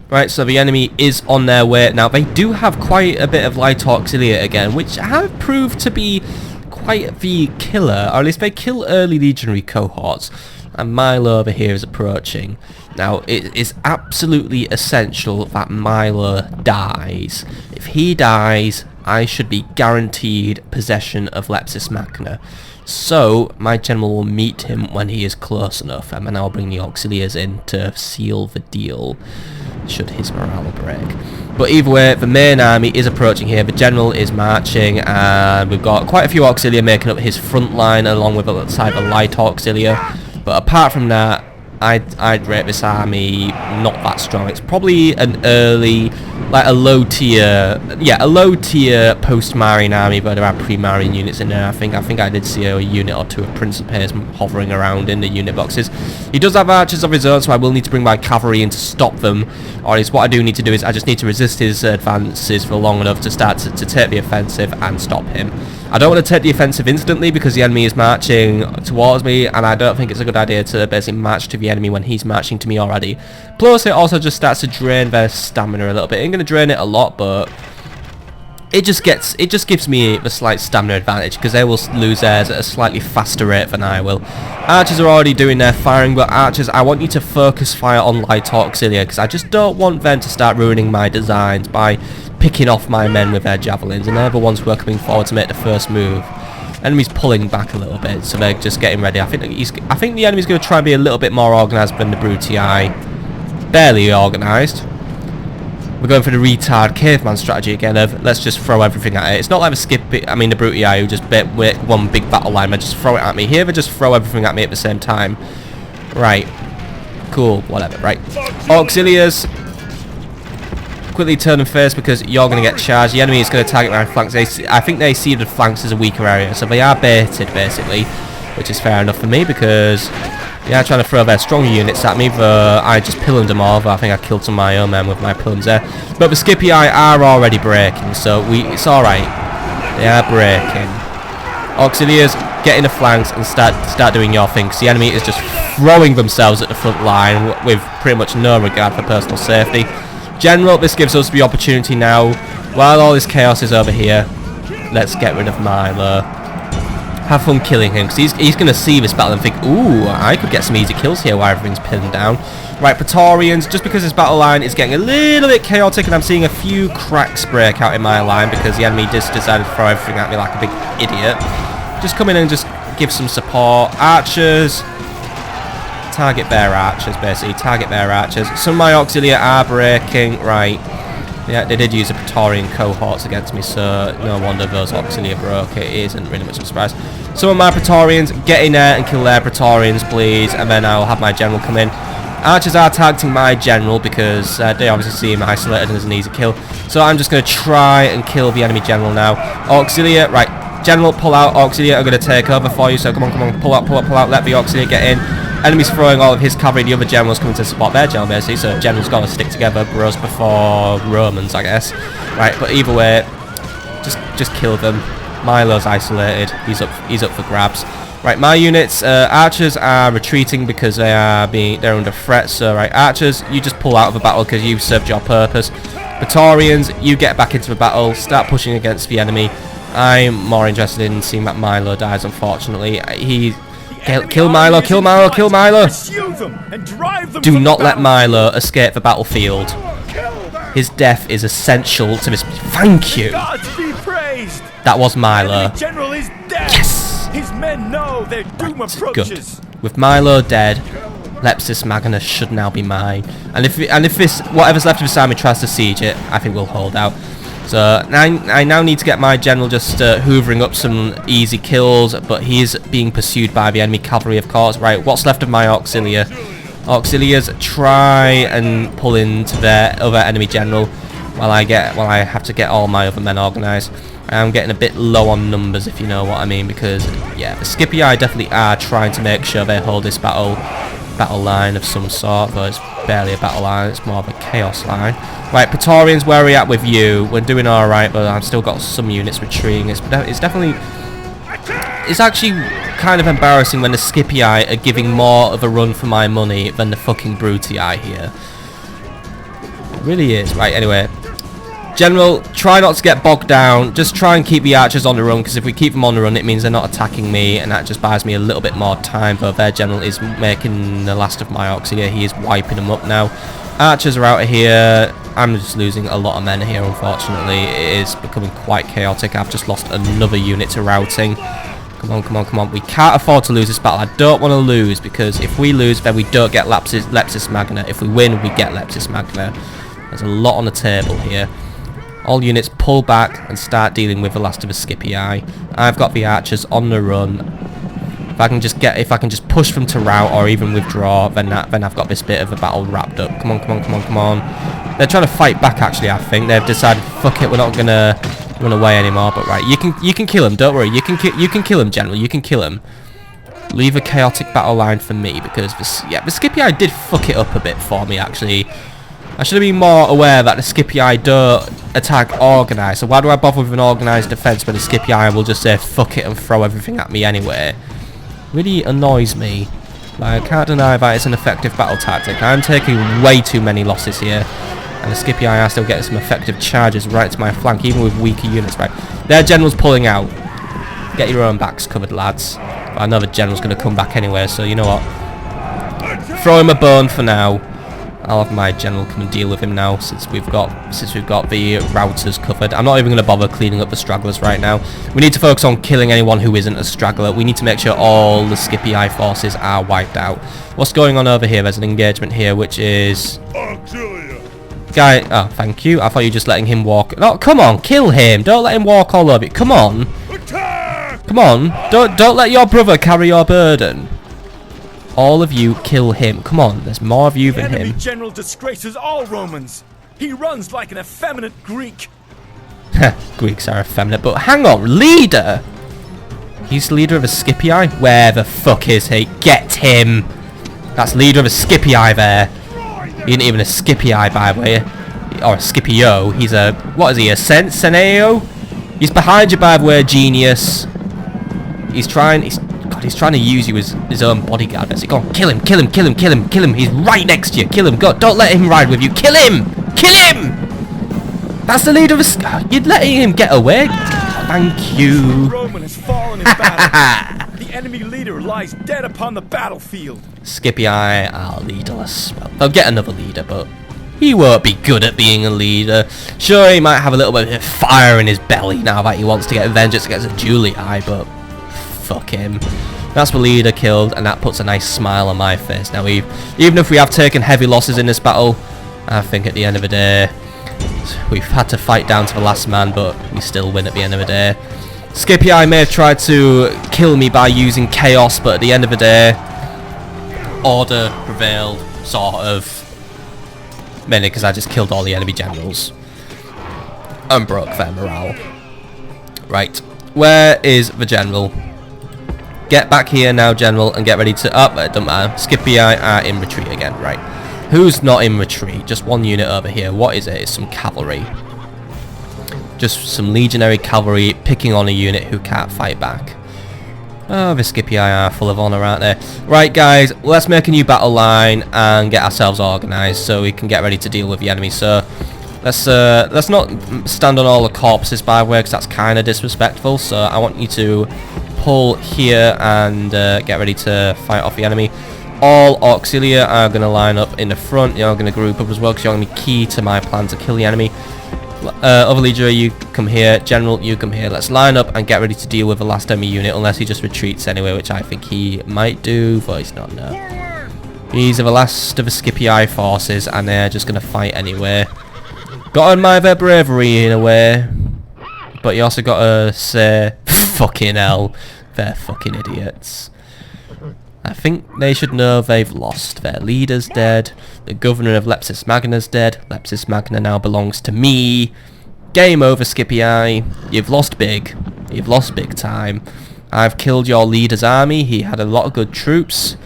S1: Right, so the enemy is on their way. Now, they do have quite a bit of light auxiliary again, which have proved to be quite the killer, or at least they kill early legionary cohorts. And Milo over here is approaching. Now, it is absolutely essential that Milo dies. If he dies, I should be guaranteed possession of Lepcis Magna. So, my general will meet him when he is close enough, and then I'll bring the auxiliaries in to seal the deal, should his morale break. But either way, the main army is approaching here, the general is marching, and we've got quite a few auxiliaries making up his front line, along with a side of light auxiliary. But apart from that, I'd rate this army not that strong. It's probably an early, like a low tier post-Marian army, but there are pre-Marian units in there. I think I did see a unit or two of Princeps hovering around in the unit boxes. He does have archers of his own, so I will need to bring my cavalry in to stop them. Or what I do need to do is I just need to resist his advances for long enough to start to take the offensive and stop him. I don't want to take the offensive instantly because the enemy is marching towards me, and I don't think it's a good idea to basically march to the enemy when he's marching to me already. Plus, it also just starts to drain their stamina a little bit. It ain't going to drain it a lot, but it just gives me a slight stamina advantage because they will lose theirs at a slightly faster rate than I will. Archers are already doing their firing, but archers, I want you to focus fire on light auxiliary because I just don't want them to start ruining my designs by picking off my men with their javelins, and they're the ones who are coming forward to make the first move. Enemy's pulling back a little bit, so they're just getting ready. I think the enemy's going to try and be a little bit more organised than the Brutii. Barely organised. We're going for the retard caveman strategy again of let's just throw everything at it. It's not like the Brutii who just make one big battle line and just throw it at me. Here they just throw everything at me at the same time. Right. Cool, whatever, right. Auxiliars. Quickly turn and face because you're going to get charged. The enemy is going to target my flanks. I think they see the flanks as a weaker area, so they are baited, basically, which is fair enough for me because they are trying to throw their stronger units at me, but I just pilloned them all. But I think I killed some of my own men with my pillons there. But the Scipii are already breaking, so it's alright. They are breaking. Auxiliars, get in the flanks and start doing your thing. 'Cause the enemy is just throwing themselves at the front line with pretty much no regard for personal safety. General, this gives us the opportunity now, while all this chaos is over here, let's get rid of Milo. Have fun killing him, because he's going to see this battle and think, ooh, I could get some easy kills here while everything's pinned down. Right, Praetorians, just because this battle line is getting a little bit chaotic and I'm seeing a few cracks break out in my line because the enemy just decided to throw everything at me like a big idiot. Just come in and just give some support. Archers. Target bear archers, basically. Target bear archers. Some of my auxiliary are breaking. Right. Yeah, they did use the Praetorian cohorts against me, so no wonder those auxiliary broke. It isn't really much of a surprise. Some of my Praetorians, get in there and kill their Praetorians, please, and then I'll have my general come in. Archers are targeting my general because they obviously see him isolated and there's an easy kill. So I'm just going to try and kill the enemy general now. Auxiliary, right. General, pull out. Auxiliary are going to take over for you, so come on, pull out, let the auxiliary get in. Enemy's throwing all of his cavalry, the other general's coming to support their general, basically, so general's got to stick together, bros before Romans, I guess. Right, but either way, just kill them. Milo's isolated, he's up for grabs. Right, my units, archers are retreating because they're under threat, so right, archers, you just pull out of the battle because you've served your purpose. Praetorians, you get back into the battle, start pushing against the enemy. I'm more interested in seeing that Milo dies, unfortunately. Kill Milo, kill Milo, kill Milo! Do not let Milo escape the battlefield. His death is essential to this. Thank you! That was Milo. Yes!
S3: His men know their doom approaches.
S1: Good. With Milo dead, Lepcis Magna should now be mine. And if this whatever's left of this army tries to siege it, I think we'll hold out. So I now need to get my general just hoovering up some easy kills, but he's being pursued by the enemy cavalry, of course. Right, what's left of my auxiliary? Auxiliaries try and pull into their other enemy general while I have to get all my other men organised. I'm getting a bit low on numbers, if you know what I mean, because yeah, the Scipii definitely are trying to make sure they hold this battle line of some sort, though it's barely a battle line, it's more of a chaos line. Right, Praetorians, where are we at with you? We're doing alright, but I've still got some units retreating. It's actually kind of embarrassing when the Scipii are giving more of a run for my money than the fucking Brutii here. It really is. Right, anyway. General, try not to get bogged down. Just try and keep the archers on the run, because if we keep them on the run, it means they're not attacking me, and that just buys me a little bit more time. But their general is making the last of my auxiliary. He is wiping them up now. Archers are out of here. I'm just losing a lot of men here, unfortunately. It is becoming quite chaotic. I've just lost another unit to routing. Come on, come on, come on. We can't afford to lose this battle. I don't want to lose, because if we lose, then we don't get Lepcis Magna. If we win, we get Lepcis Magna. There's a lot on the table here. All units pull back and start dealing with the last of the Scipii. I've got the archers on the run. If I can just push them to rout or even withdraw, then I've got this bit of a battle wrapped up. Come on, come on, come on, come on. They're trying to fight back, actually. I think they've decided, fuck it, we're not gonna run away anymore. But right, you can kill him. Don't worry, you can kill him, General. You can kill him. Leave a chaotic battle line for me, because the Scipii did fuck it up a bit for me, actually. I should have been more aware that the Scipii don't attack organised. So why do I bother with an organised defence when the Scipii will just say fuck it and throw everything at me anyway? Really annoys me. Like, I can't deny that it's an effective battle tactic. I'm taking way too many losses here. And the Scipii are still getting some effective charges right to my flank, even with weaker units. Right, their general's pulling out. Get your own backs covered, lads. But I know the general's going to come back anyway, so you know what? Throw him a bone for now. I'll have my general come and deal with him now, since we've got the routers covered. I'm not even going to bother cleaning up the stragglers right now. We need to focus on killing anyone who isn't a straggler. We need to make sure all the Scipii forces are wiped out. What's going on over here? There's an engagement here, which is... Guy, oh, thank you. I thought you were just letting him walk. No, come on, kill him. Don't let him walk all over you. Come on. Come on. Don't let your brother carry your burden. All of you kill him. Come on, there's more of you
S3: The
S1: than
S3: enemy
S1: him.
S3: general disgraces all Romans. He runs like an effeminate Greek.
S1: Greeks are effeminate, but hang on, leader! He's leader of a Scipii? Where the fuck is he? Get him! That's leader of a Scipii there. He ain't even a Scipii, by the way. Or a Scipio. He's a... What is he? A Seneo? He's behind you, by the way, genius. He's trying... He's trying to use you as his own bodyguard. Basically. Go on, kill him, kill him, kill him, kill him, kill him. He's right next to you. Kill him. Go, don't let him ride with you. Kill him! Kill him! That's the leader of a... You'd let him get away? Thank you.
S3: Roman has fallen in battle. The enemy leader lies dead upon the battlefield.
S1: Scipii are leaderless. Well, they'll get another leader, but he won't be good at being a leader. Sure, he might have a little bit of fire in his belly now that he wants to get vengeance against the Julii, but fuck him. That's the leader killed, and that puts a nice smile on my face. Now, even if we have taken heavy losses in this battle, I think at the end of the day, we've had to fight down to the last man, but we still win at the end of the day. Scipii may have tried to kill me by using chaos, but at the end of the day, order prevailed, sort of. Mainly because I just killed all the enemy generals and broke their morale. Right, where is the general? Get back here now, general, and get ready to... Oh, it doesn't matter. Scipii are in retreat again, right. Who's not in retreat? Just one unit over here. What is it? It's some cavalry. Just some legionary cavalry picking on a unit who can't fight back. Oh, the Scipii are full of honour, aren't they? Right, guys, let's make a new battle line and get ourselves organised so we can get ready to deal with the enemy. So, let's not stand on all the corpses, by the way, because that's kind of disrespectful. So, I want you to pull here and get ready to fight off the enemy. All auxilia are going to line up in the front. You're going to group up as well because you're going to be key to my plan to kill the enemy. Other leader, you come here. General, you come here. Let's line up and get ready to deal with the last enemy unit, unless he just retreats anyway, which I think he might do, but he's not now. These are the last of the Scipii forces, and they're just going to fight anyway. Got to admire their bravery in a way, but you also got to say, fucking hell, they're fucking idiots. I think they should know they've lost. Their leader's dead. The governor of Lepcis Magna's dead. Lepcis Magna now belongs to me. Game over, Scipii. You've lost big. You've lost big time. I've killed your leader's army. He had a lot of good troops.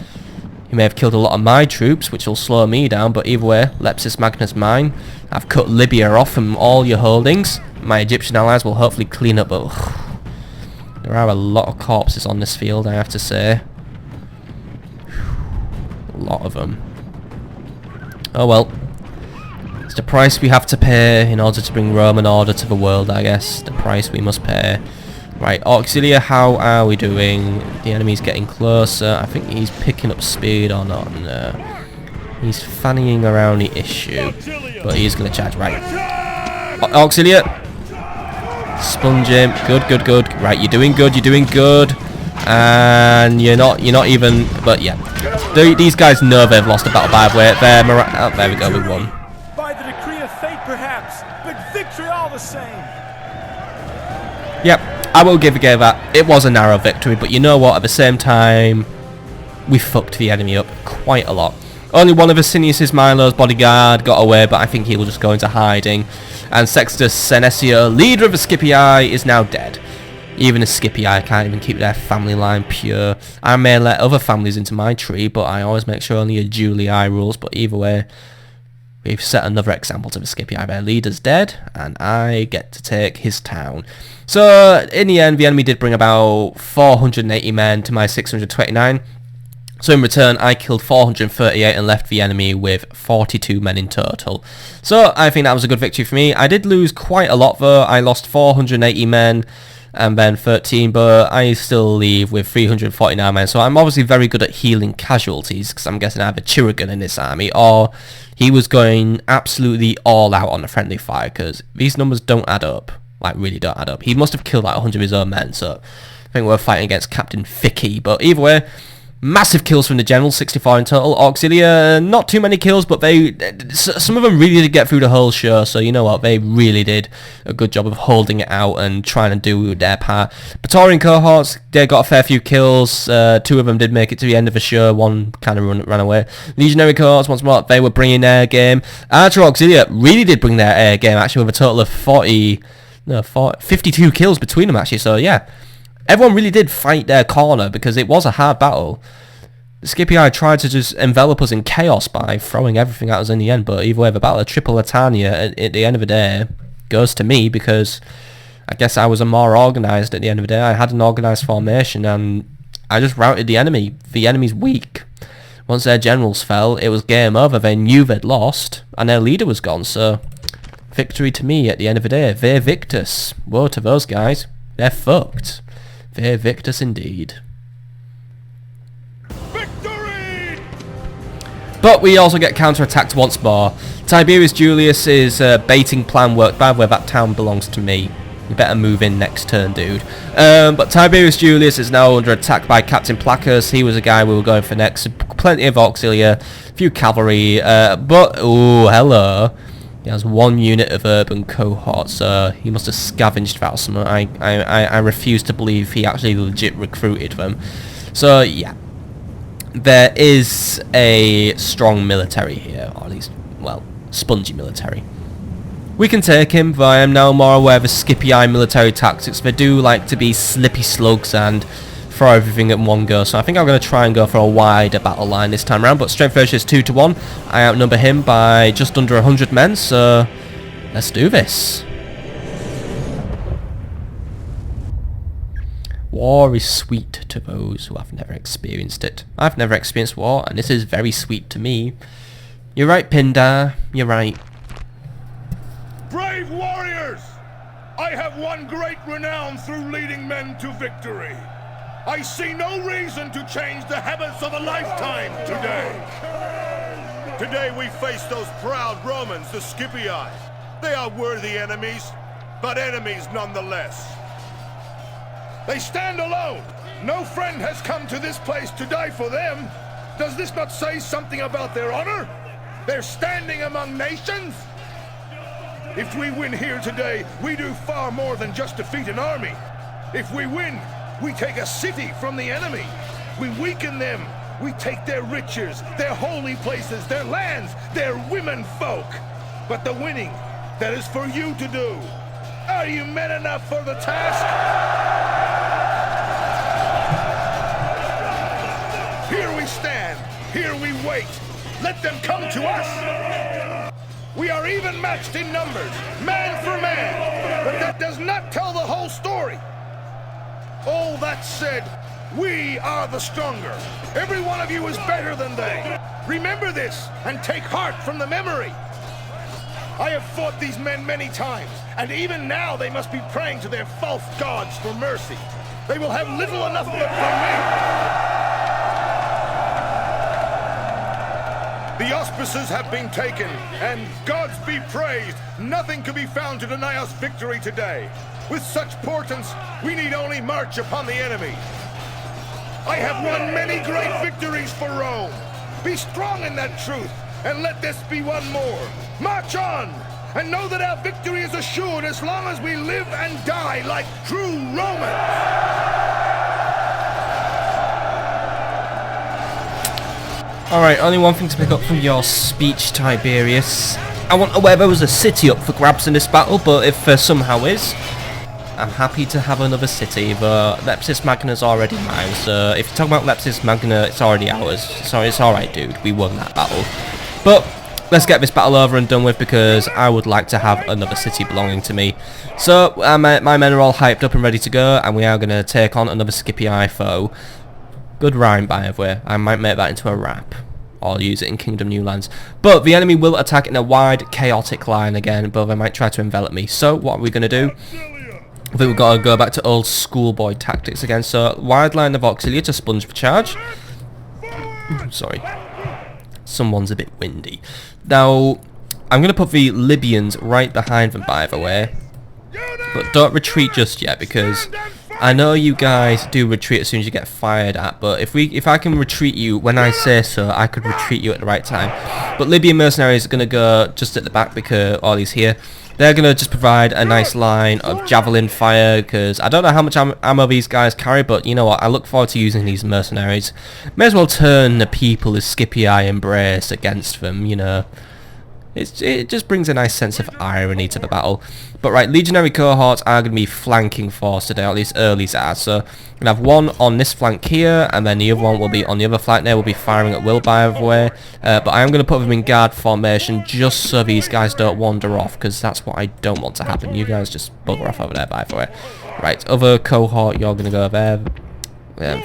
S1: He may have killed a lot of my troops, which will slow me down, but either way, Lepcis Magna's mine. I've cut Libya off from all your holdings. My Egyptian allies will hopefully clean up, but there are a lot of corpses on this field, I have to say. A lot of them. Oh well. It's the price we have to pay in order to bring Roman order to the world, I guess. The price we must pay. Right, Auxilia, how are we doing? The enemy's getting closer. I think he's picking up speed or not. No. He's fannying around the issue. But he's going to charge. Right. Auxilia. Sponge him. Good, good, good. Right, you're doing good, you're doing good. And you're not even... But yeah. These guys know they've lost the battle, by the way. Oh, there we go, we won.
S3: By the decree of fate, perhaps, but victory all the same.
S1: Yep, I will give that. It was a narrow victory, but you know what? At the same time, we fucked the enemy up quite a lot. Only one of Asinius' Milo's bodyguard got away, but I think he will just go into hiding. And Sextus Senecio, leader of the Scipii, is now dead. Even a Scipii can't even keep their family line pure. I may let other families into my tree, but I always make sure only a Julii rules. But either way, we've set another example to the Scipii. Their leader's dead, and I get to take his town. So, in the end, the enemy did bring about 480 men to my 629. So in return, I killed 438 and left the enemy with 42 men in total. So I think that was a good victory for me. I did lose quite a lot though. I lost 480 men and then 13, but I still leave with 349 men. So I'm obviously very good at healing casualties, because I'm guessing I have a Chirurgeon in this army, or he was going absolutely all out on the friendly fire, because these numbers don't add up. Like, really don't add up. He must have killed like 100 of his own men, so I think we're fighting against Captain Ficky. But either way, Massive kills from the generals, 64 in total. Auxilia, not too many kills, but some of them really did get through the whole show, so you know what, they really did a good job of holding it out and trying to do their part. Praetorian cohorts, they got a fair few kills. 2 of them did make it to the end of the show, 1 kind of ran away. Legionary cohorts, once more, they were bringing their game. Archer Auxilia really did bring their air game, actually, with a total of 52 kills between them, actually, so yeah. Everyone really did fight their corner because it was a hard battle. The Scipii tried to just envelop us in chaos by throwing everything at us in the end, but either way, the Battle of Tripolitania at the end of the day goes to me because I guess I was more organised at the end of the day. I had an organised formation and I just routed the enemy. The enemy's weak. Once their generals fell, it was game over. They knew they'd lost and their leader was gone, so victory to me at the end of the day. Ve victus. Woe to those guys. They're fucked. Ve victus indeed.
S2: Victory!
S1: But we also get counterattacked once more. Tiberus Julius' baiting plan worked. By the way, that town belongs to me. You better move in next turn, dude. But Tiberus Julius is now under attack by Captain Placus. He was a guy we were going for next. Plenty of auxilia, a few cavalry, but oh, hello. He has 1 unit of urban cohorts, so he must have scavenged that somewhere. I refuse to believe he actually legit recruited them. So yeah, there is a strong military here, or at least, well, spongy military. We can take him, though I am now more aware of the Scipii military tactics. They do like to be slippy slugs and throw everything at one go, so I think I'm going to try and go for a wider battle line this time around, but strength ratio is 2 to 1. I outnumber him by just under 100 men, so let's do this. War is sweet to those who have never experienced it. I've never experienced war, and this is very sweet to me. You're right, Pindar, you're right.
S2: Brave warriors! I have won great renown through leading men to victory. I see no reason to change the habits of a lifetime today. Today we face those proud Romans, the Scipii. They are worthy enemies, but enemies nonetheless. They stand alone. No friend has come to this place to die for them. Does this not say something about their honor? They're standing among nations? If we win here today, we do far more than just defeat an army. If we win, we take a city from the enemy. We weaken them. We take their riches, their holy places, their lands, their women folk. But the winning, that is for you to do. Are you men enough for the task? Here we stand. Here we wait. Let them come to us. We are even matched in numbers, man for man. But that does not tell the whole story. All that said, we are the stronger. Every one of you is better than they. Remember this and take heart from the memory. I have fought these men many times, and even now they must be praying to their false gods for mercy. They will have little enough of it from me. The auspices have been taken, and gods be praised, nothing can be found to deny us victory today. With such portents, we need only march upon the enemy. I have won many great victories for Rome. Be strong in that truth, and let this be one more. March on, and know that our victory is assured as long as we live and die like true Romans.
S1: Alright, only one thing to pick up from your speech, Tiberius. I wonder whether there was a city up for grabs in this battle, but if there somehow is, I'm happy to have another city, but Lepcis Magna is already mine, so if you talk about Lepcis Magna, it's already ours. So it's alright, dude, we won that battle. But let's get this battle over and done with, because I would like to have another city belonging to me. So my men are all hyped up and ready to go, and we are going to take on another Scipii foe. Good rhyme, by the way. I might make that into a rap, or use it in Kingdom New Lands. But the enemy will attack in a wide, chaotic line again, but they might try to envelop me. So what are we going to do? I think we've got to go back to old schoolboy tactics again. So wide line of auxilia to sponge for charge. Sorry. Someone's a bit windy. Now, I'm going to put the Libyans right behind them, by the way. But don't retreat just yet, because I know you guys do retreat as soon as you get fired at, but if I can retreat you when I say so, I could retreat you at the right time. But Libyan mercenaries are going to go just at the back because all these here. They're going to just provide a nice line of javelin fire because I don't know how much ammo these guys carry, but you know what, I look forward to using these mercenaries. May as well turn the people as Scipii embrace against them, you know. It just brings a nice sense of irony to the battle. But right, legionary cohorts are going to be flanking force today, or at least early's are. So we're going to have one on this flank here, and then the other one will be on the other flank there. We'll be firing at will, by the way. But I am going to put them in guard formation just so these guys don't wander off, because that's what I don't want to happen. You guys just bugger off over there, by the way. Right, other cohort, you're going to go there.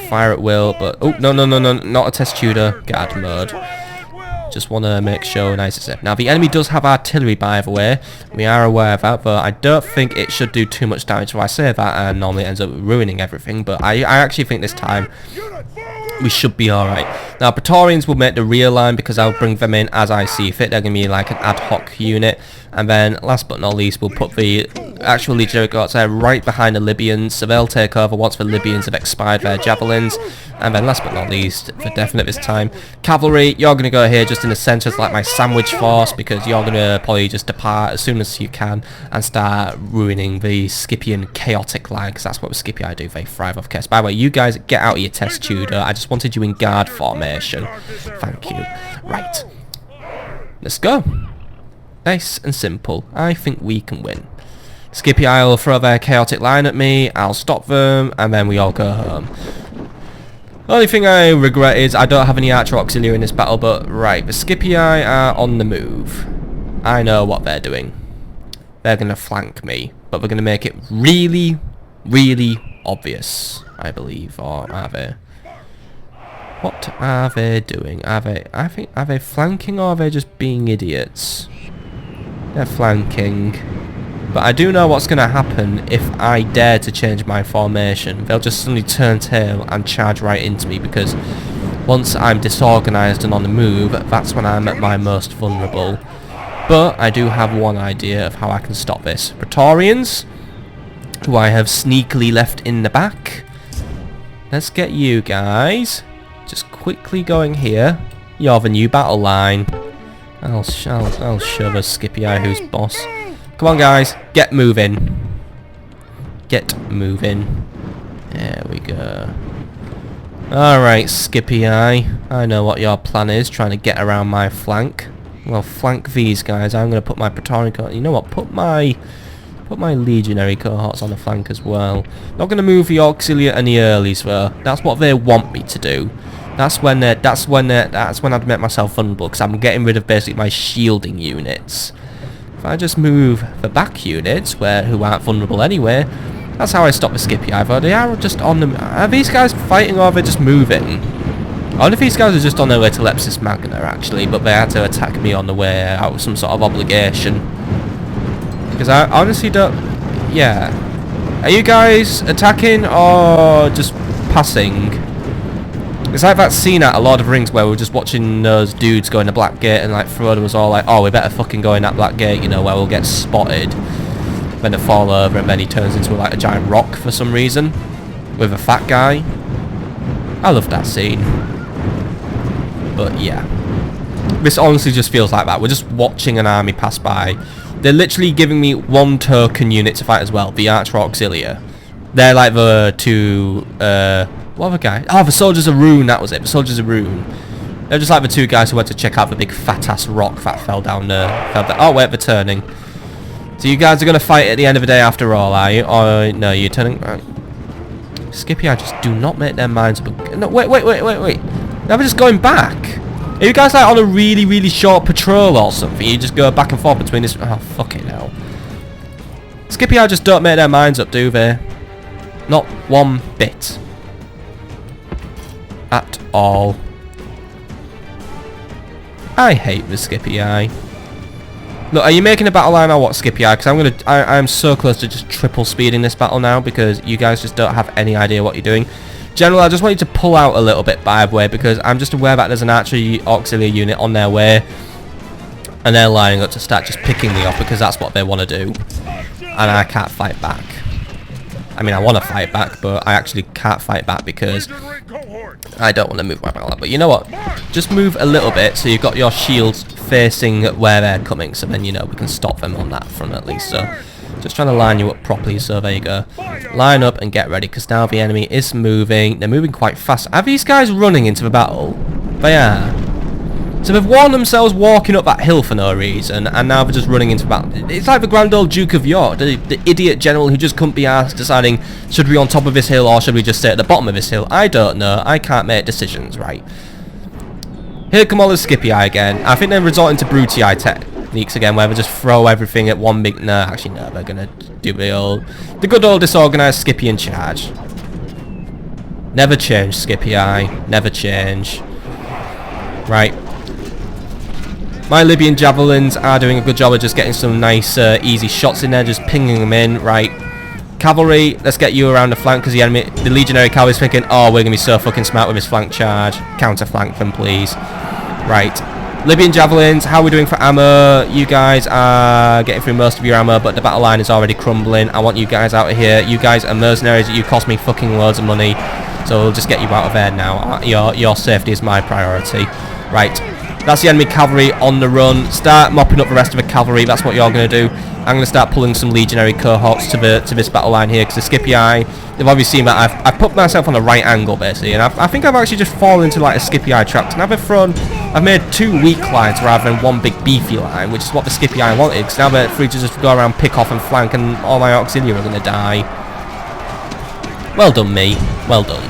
S1: Fire at will, but... Oh, no, not a test tutor. Guard mode. Just want to make sure nice and safe. Now the enemy does have artillery, by the way. We are aware of that, but I don't think it should do too much damage. So I say that and normally it ends up ruining everything, but I actually think this time we should be alright. Now Praetorians will make the rear line because I'll bring them in as I see fit. They're going to be like an ad hoc unit. And then last but not least, we'll put the actual legionary cohorts there right behind the Libyans, so they'll take over once the Libyans have expired their javelins. And then last but not least, for definite this time, cavalry, you're going to go here just in the centre, it's like my sandwich force, because you're going to probably just depart as soon as you can and start ruining the Scipian chaotic line, because that's what the Scipii do, they thrive off chaos. By the way, you guys get out of your test tutor, I just wanted you in guard formation. Thank you. Right. Let's go. Nice and simple. I think we can win. Scipii will throw their chaotic line at me, I'll stop them, and then we all go home. The only thing I regret is I don't have any archer auxiliary in this battle, but right, the Scipii are on the move. I know what they're doing. They're going to flank me, but they're going to make it really, really obvious, I believe, or are they? What are they doing? Are they flanking, or are they just being idiots? They're flanking. But I do know what's going to happen if I dare to change my formation. They'll just suddenly turn tail and charge right into me, because once I'm disorganised and on the move, that's when I'm at my most vulnerable. But I do have one idea of how I can stop this. Praetorians, who I have sneakily left in the back. Let's get you guys just quickly going here. You're the new battle line. I'll shove a Scipii who's boss. Come on guys, get moving. Get moving. There we go. Alright, Scipii. I know what your plan is, trying to get around my flank. Well, flank these guys. I'm going to put my Praetorian cohort. You know what? Put my legionary cohorts on the flank as well. Not going to move the auxiliary and the earlies though. That's what they want me to do. That's when I'd make myself vulnerable, because I'm getting rid of basically my shielding units. If I just move the back units, who aren't vulnerable anyway, that's how I stop the Scipii. Either they are just on them. Are these guys fighting, or are they just moving? I wonder if these guys are just on their way to Lepcis Magna actually, but they had to attack me on the way out of some sort of obligation. Because I honestly don't... Yeah. Are you guys attacking or just passing? It's like that scene at A Lord of the Rings where we were just watching those dudes go in the Black Gate, and like Frodo was all like, oh, we better fucking go in that Black Gate, you know, where we'll get spotted. Then they fall over and then he turns into like a giant rock for some reason. With a fat guy. I love that scene. But yeah. This honestly just feels like that. We're just watching an army pass by. They're literally giving me one token unit to fight as well. The Archer Auxilia. They're like the two... what other guy? Oh, the Soldiers of Rune, that was it. The Soldiers of Rune. They're just like the two guys who went to check out the big fat-ass rock that fell down there. Oh, wait, they're turning. So you guys are going to fight at the end of the day after all, are you? Or no, you're turning... Right. Scipii, just do not make their minds up. No, wait. Now we're just going back. Are you guys like on a really, really short patrol or something? You just go back and forth between this... Oh, fucking hell. Scipii just don't make their minds up, do they? Not one bit. At all. I hate the Scipii. Look, are you making a battle line or what, Scipii? Because I'm so close to just triple speeding this battle now, because you guys just don't have any idea what you're doing. General, I just want you to pull out a little bit, by the way, because I'm just aware that there's an archery auxiliary unit on their way, and they're lining up to start just picking me off, because that's what they want to do, and I can't fight back. I mean, I want to fight back, but I actually can't fight back because I don't want to move my battle. But you know what? Just move a little bit so you've got your shields facing where they're coming, so then, you know, we can stop them on that front at least. So just trying to line you up properly, so there you go. Line up and get ready, because now the enemy is moving. They're moving quite fast. Are these guys running into the battle? They are. So they've warned themselves walking up that hill for no reason, and now they're just running into battle. It's like the Grand Old Duke of York, the idiot general who just couldn't be asked, deciding, should we be on top of this hill or should we just stay at the bottom of this hill? I don't know. I can't make decisions, right? Here come all the Scipii again. I think they're resorting to Brutii techniques again, where they just throw everything at one big... No, actually, no, they're going to do the good old disorganised Scipian charge. Never change, Scipii. Never change. Right. My Libyan javelins are doing a good job of just getting some nice, easy shots in there, just pinging them in. Right. Cavalry, let's get you around the flank, because the legionary cavalry's thinking, oh, we're going to be so fucking smart with his flank charge. Counter flank them, please. Right. Libyan javelins, how are we doing for ammo? You guys are getting through most of your ammo, but the battle line is already crumbling. I want you guys out of here. You guys are mercenaries. You cost me fucking loads of money, so we'll just get you out of there now. Your safety is my priority. Right. That's the enemy cavalry on the run. Start mopping up the rest of the cavalry. That's what you're going to do. I'm going to start pulling some legionary cohorts to this battle line here, because the Scipii, they've obviously seen that I've put myself on a right angle basically, and I think I've actually just fallen into like a Scipii trap. And I've made two weak lines rather than one big beefy line, which is what the Scipii wanted. Because now they're free to just go around, pick off and flank, and all my auxiliary are going to die. Well done, me. Well done.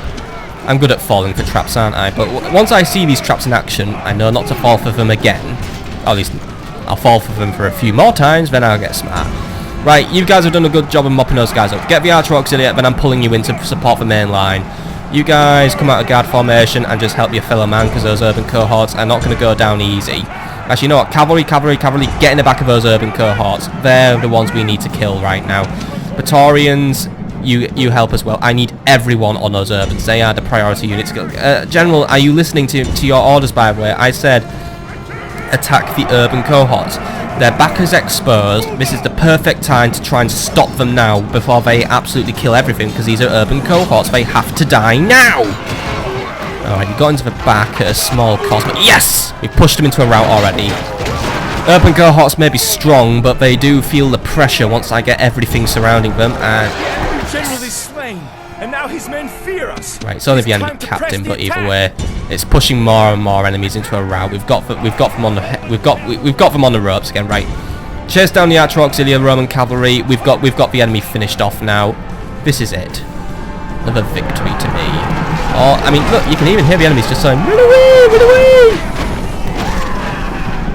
S1: I'm good at falling for traps, aren't I? But once I see these traps in action, I know not to fall for them again. Or at least I'll fall for them for a few more times, then I'll get smart. Right, you guys have done a good job of mopping those guys up. Get the archer auxiliary, then I'm pulling you in to support the main line. You guys come out of guard formation and just help your fellow man, because those urban cohorts are not going to go down easy. Actually, you know what? Cavalry, get in the back of those urban cohorts. They're the ones we need to kill right now. Praetorians, you help as well. I need everyone on those urbans. They are the priority units. General, are you listening to your orders, by the way? I said attack the urban cohorts. Their back is exposed. This is the perfect time to try and stop them now before they absolutely kill everything, because these are urban cohorts. They have to die now. Alright, you got into the back at a small cost, but yes! We pushed them into a rout already. Urban cohorts may be strong, but they do feel the pressure once I get everything surrounding them, and...
S3: General is slain, and now his men fear us.
S1: Right, it's only the enemy captain, but either way, it's pushing more and more enemies into a rout. We've got them on the ropes again. Right, chase down the archer auxiliary Roman cavalry. We've got the enemy finished off now. This is it. Another victory to me. Oh, I mean, look, you can even hear the enemies just saying, "Run away, run away!"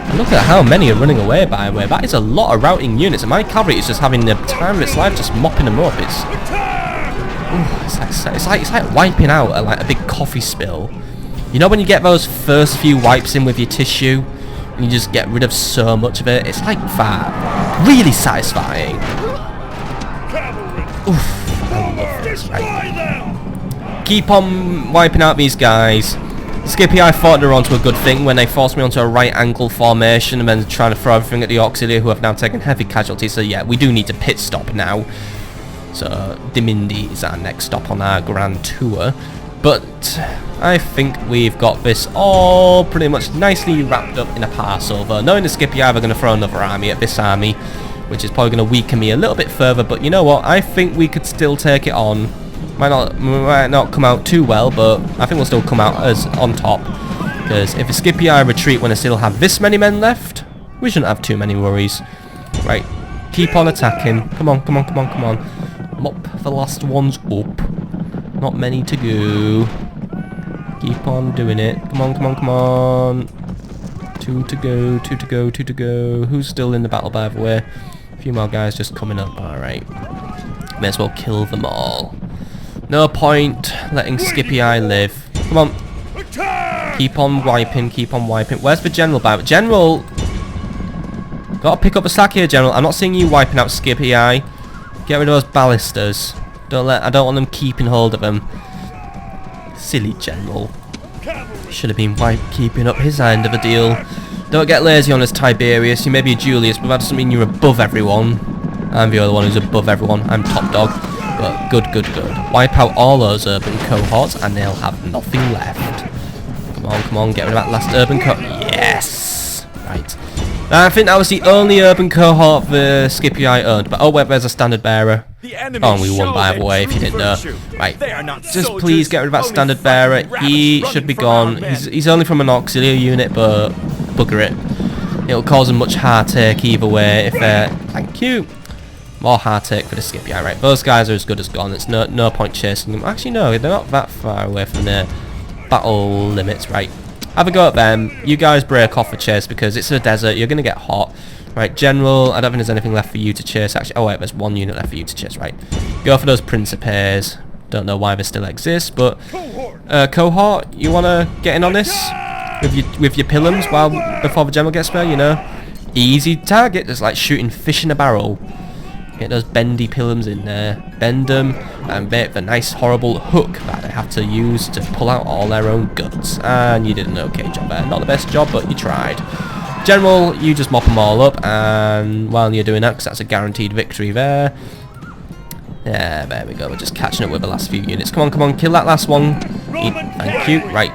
S1: And look at how many are running away, by the way. That is a lot of routing units, and my cavalry is just having the time of its life, just mopping them up. It's like wiping out like a big coffee spill. You know when you get those first few wipes in with your tissue, and you just get rid of so much of it? It's like that. Really satisfying. Oof, I love this. Right. Keep on wiping out these guys. Scipii thought they were onto a good thing when they forced me onto a right angle formation and then trying to throw everything at the auxiliary, who have now taken heavy casualties. So yeah, we do need to pit stop now. So Dimindi is our next stop on our grand tour. But I think we've got this all pretty much nicely wrapped up in a parcel. Though knowing the Scipii are going to throw another army at this army, which is probably going to weaken me a little bit further. But you know what? I think we could still take it on. Might not come out too well, but I think we'll still come out as on top. Because if the Scipii retreat when they still have this many men left, we shouldn't have too many worries. Right, keep on attacking. Come on, come on, come on, come on. Mop the last ones up. Not many to go. Keep on doing it. Come on, come on, come on. 2 to go, 2 to go, 2 to go. Who's still in the battle, by the way? A few more guys just coming up. Alright. May as well kill them all. No point letting Scipii live. Come on. Keep on wiping, keep on wiping. Where's the general, by the way? General! Gotta pick up the slack here, General. I'm not seeing you wiping out Scipii. Get rid of those ballistas. I don't want them keeping hold of them. Silly General. Should have been keeping up his end of the deal. Don't get lazy on us, Tiberius. You may be a Julius, but that doesn't mean you're above everyone. I'm the other one who's above everyone. I'm top dog. But good, good, good. Wipe out all those urban cohorts and they'll have nothing left. Come on, get rid of that last urban cohort. Yes! Right. I think that was the only urban cohort the Scipii owned. But oh wait, there's a standard bearer. Oh, we won by the way, if you didn't know. Right. Just please get rid of that standard bearer. He should be gone. He's only from an auxiliary unit, but bugger it. It'll cause them much heartache either way if they're... Thank you. More heartache for the Scipii. Right, those guys are as good as gone. It's no point chasing them. Actually, no, they're not that far away from their battle limits. Right. Have a go at them. You guys break off a chase because it's a desert. You're going to get hot. Right, General, I don't think there's anything left for you to chase. Actually, oh wait, there's one unit left for you to chase. Right. Go for those Princeps. Don't know why they still exist, but... cohort, you want to get in on this? With your pilums before the General gets there, you know? Easy target. It's like shooting fish in a barrel. Get those bendy pilums in there, bend them, and make the nice horrible hook that they have to use to pull out all their own guts. And you did an okay job there. Not the best job, but you tried. General, you just mop them all up, and while you're doing that, because that's a guaranteed victory there. Yeah, there we go. We're just catching up with the last few units. Come on, kill that last one. Thank you. Right.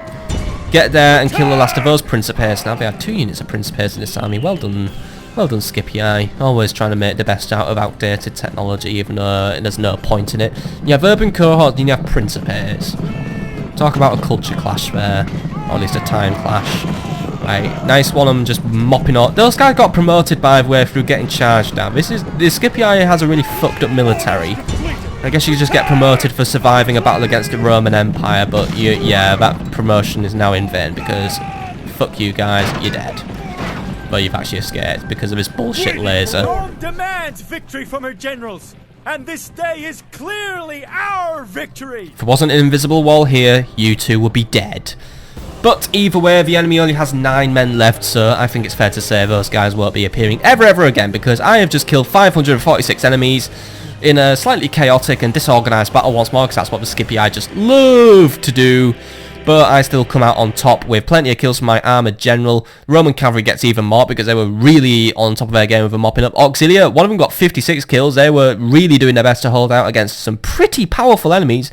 S1: Get there and kill the last of those Princeps. Now, they had 2 units of Princeps in this army. Well done. Well done, Scipii. Always trying to make the best out of outdated technology, even though there's no point in it. You have urban cohorts and you have Princeps. Talk about a culture clash there. Or at least a time clash. Right, nice one. I'm just mopping up. Those guys got promoted by the way through getting charged down. The Scipii has a really fucked up military. I guess you just get promoted for surviving a battle against the Roman Empire, but yeah, that promotion is now in vain because fuck you guys, you're dead. Well, you've actually escaped because of his bullshit laser.
S3: Rome demands victory from her generals, and this day is clearly our victory.
S1: If there wasn't an invisible wall here, you two would be dead. But either way, the enemy only has 9 men left, so I think it's fair to say those guys won't be appearing ever again, because I have just killed 546 enemies in a slightly chaotic and disorganised battle once more, because that's what the Scipii just love to do. But I still come out on top with plenty of kills from my armoured general. Roman cavalry gets even more because they were really on top of their game with a mopping up. Auxilia, one of them got 56 kills. They were really doing their best to hold out against some pretty powerful enemies.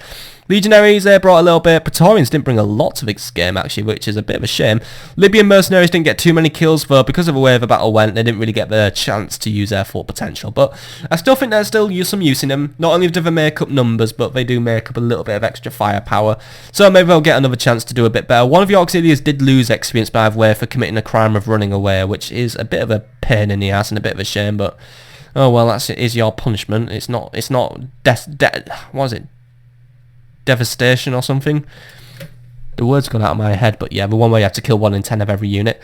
S1: Legionaries, they brought a little bit. Praetorians didn't bring a lot to this game, actually, which is a bit of a shame. Libyan mercenaries didn't get too many kills, though, because of the way the battle went, they didn't really get the chance to use their full potential. But I still think there's still some use in them. Not only do they make up numbers, but they do make up a little bit of extra firepower. So maybe they'll get another chance to do a bit better. One of the auxiliaries did lose experience, by the way, for committing a crime of running away, which is a bit of a pain in the ass and a bit of a shame, but... Oh, well, that is your punishment. It's not what is it? Devastation or something. The word's gone out of my head, but yeah, the one where you have to kill 1 in 10 of every unit.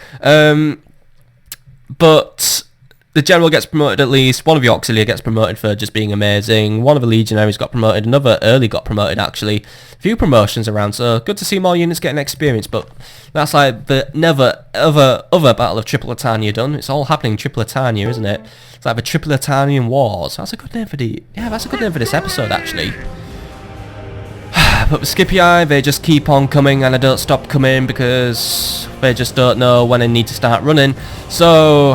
S1: But the general gets promoted at least. One of the auxiliary gets promoted for just being amazing. One of the legionaries got promoted. Another early got promoted, actually. A few promotions around, so good to see more units getting experience, but that's like the never other battle of Tripolitania done. It's all happening in Tripolitania, isn't it? It's like the Tripolitanian Wars. That's a good name for that's a good name for this episode, actually. But the Scipii, they just keep on coming and they don't stop coming because they just don't know when they need to start running. So,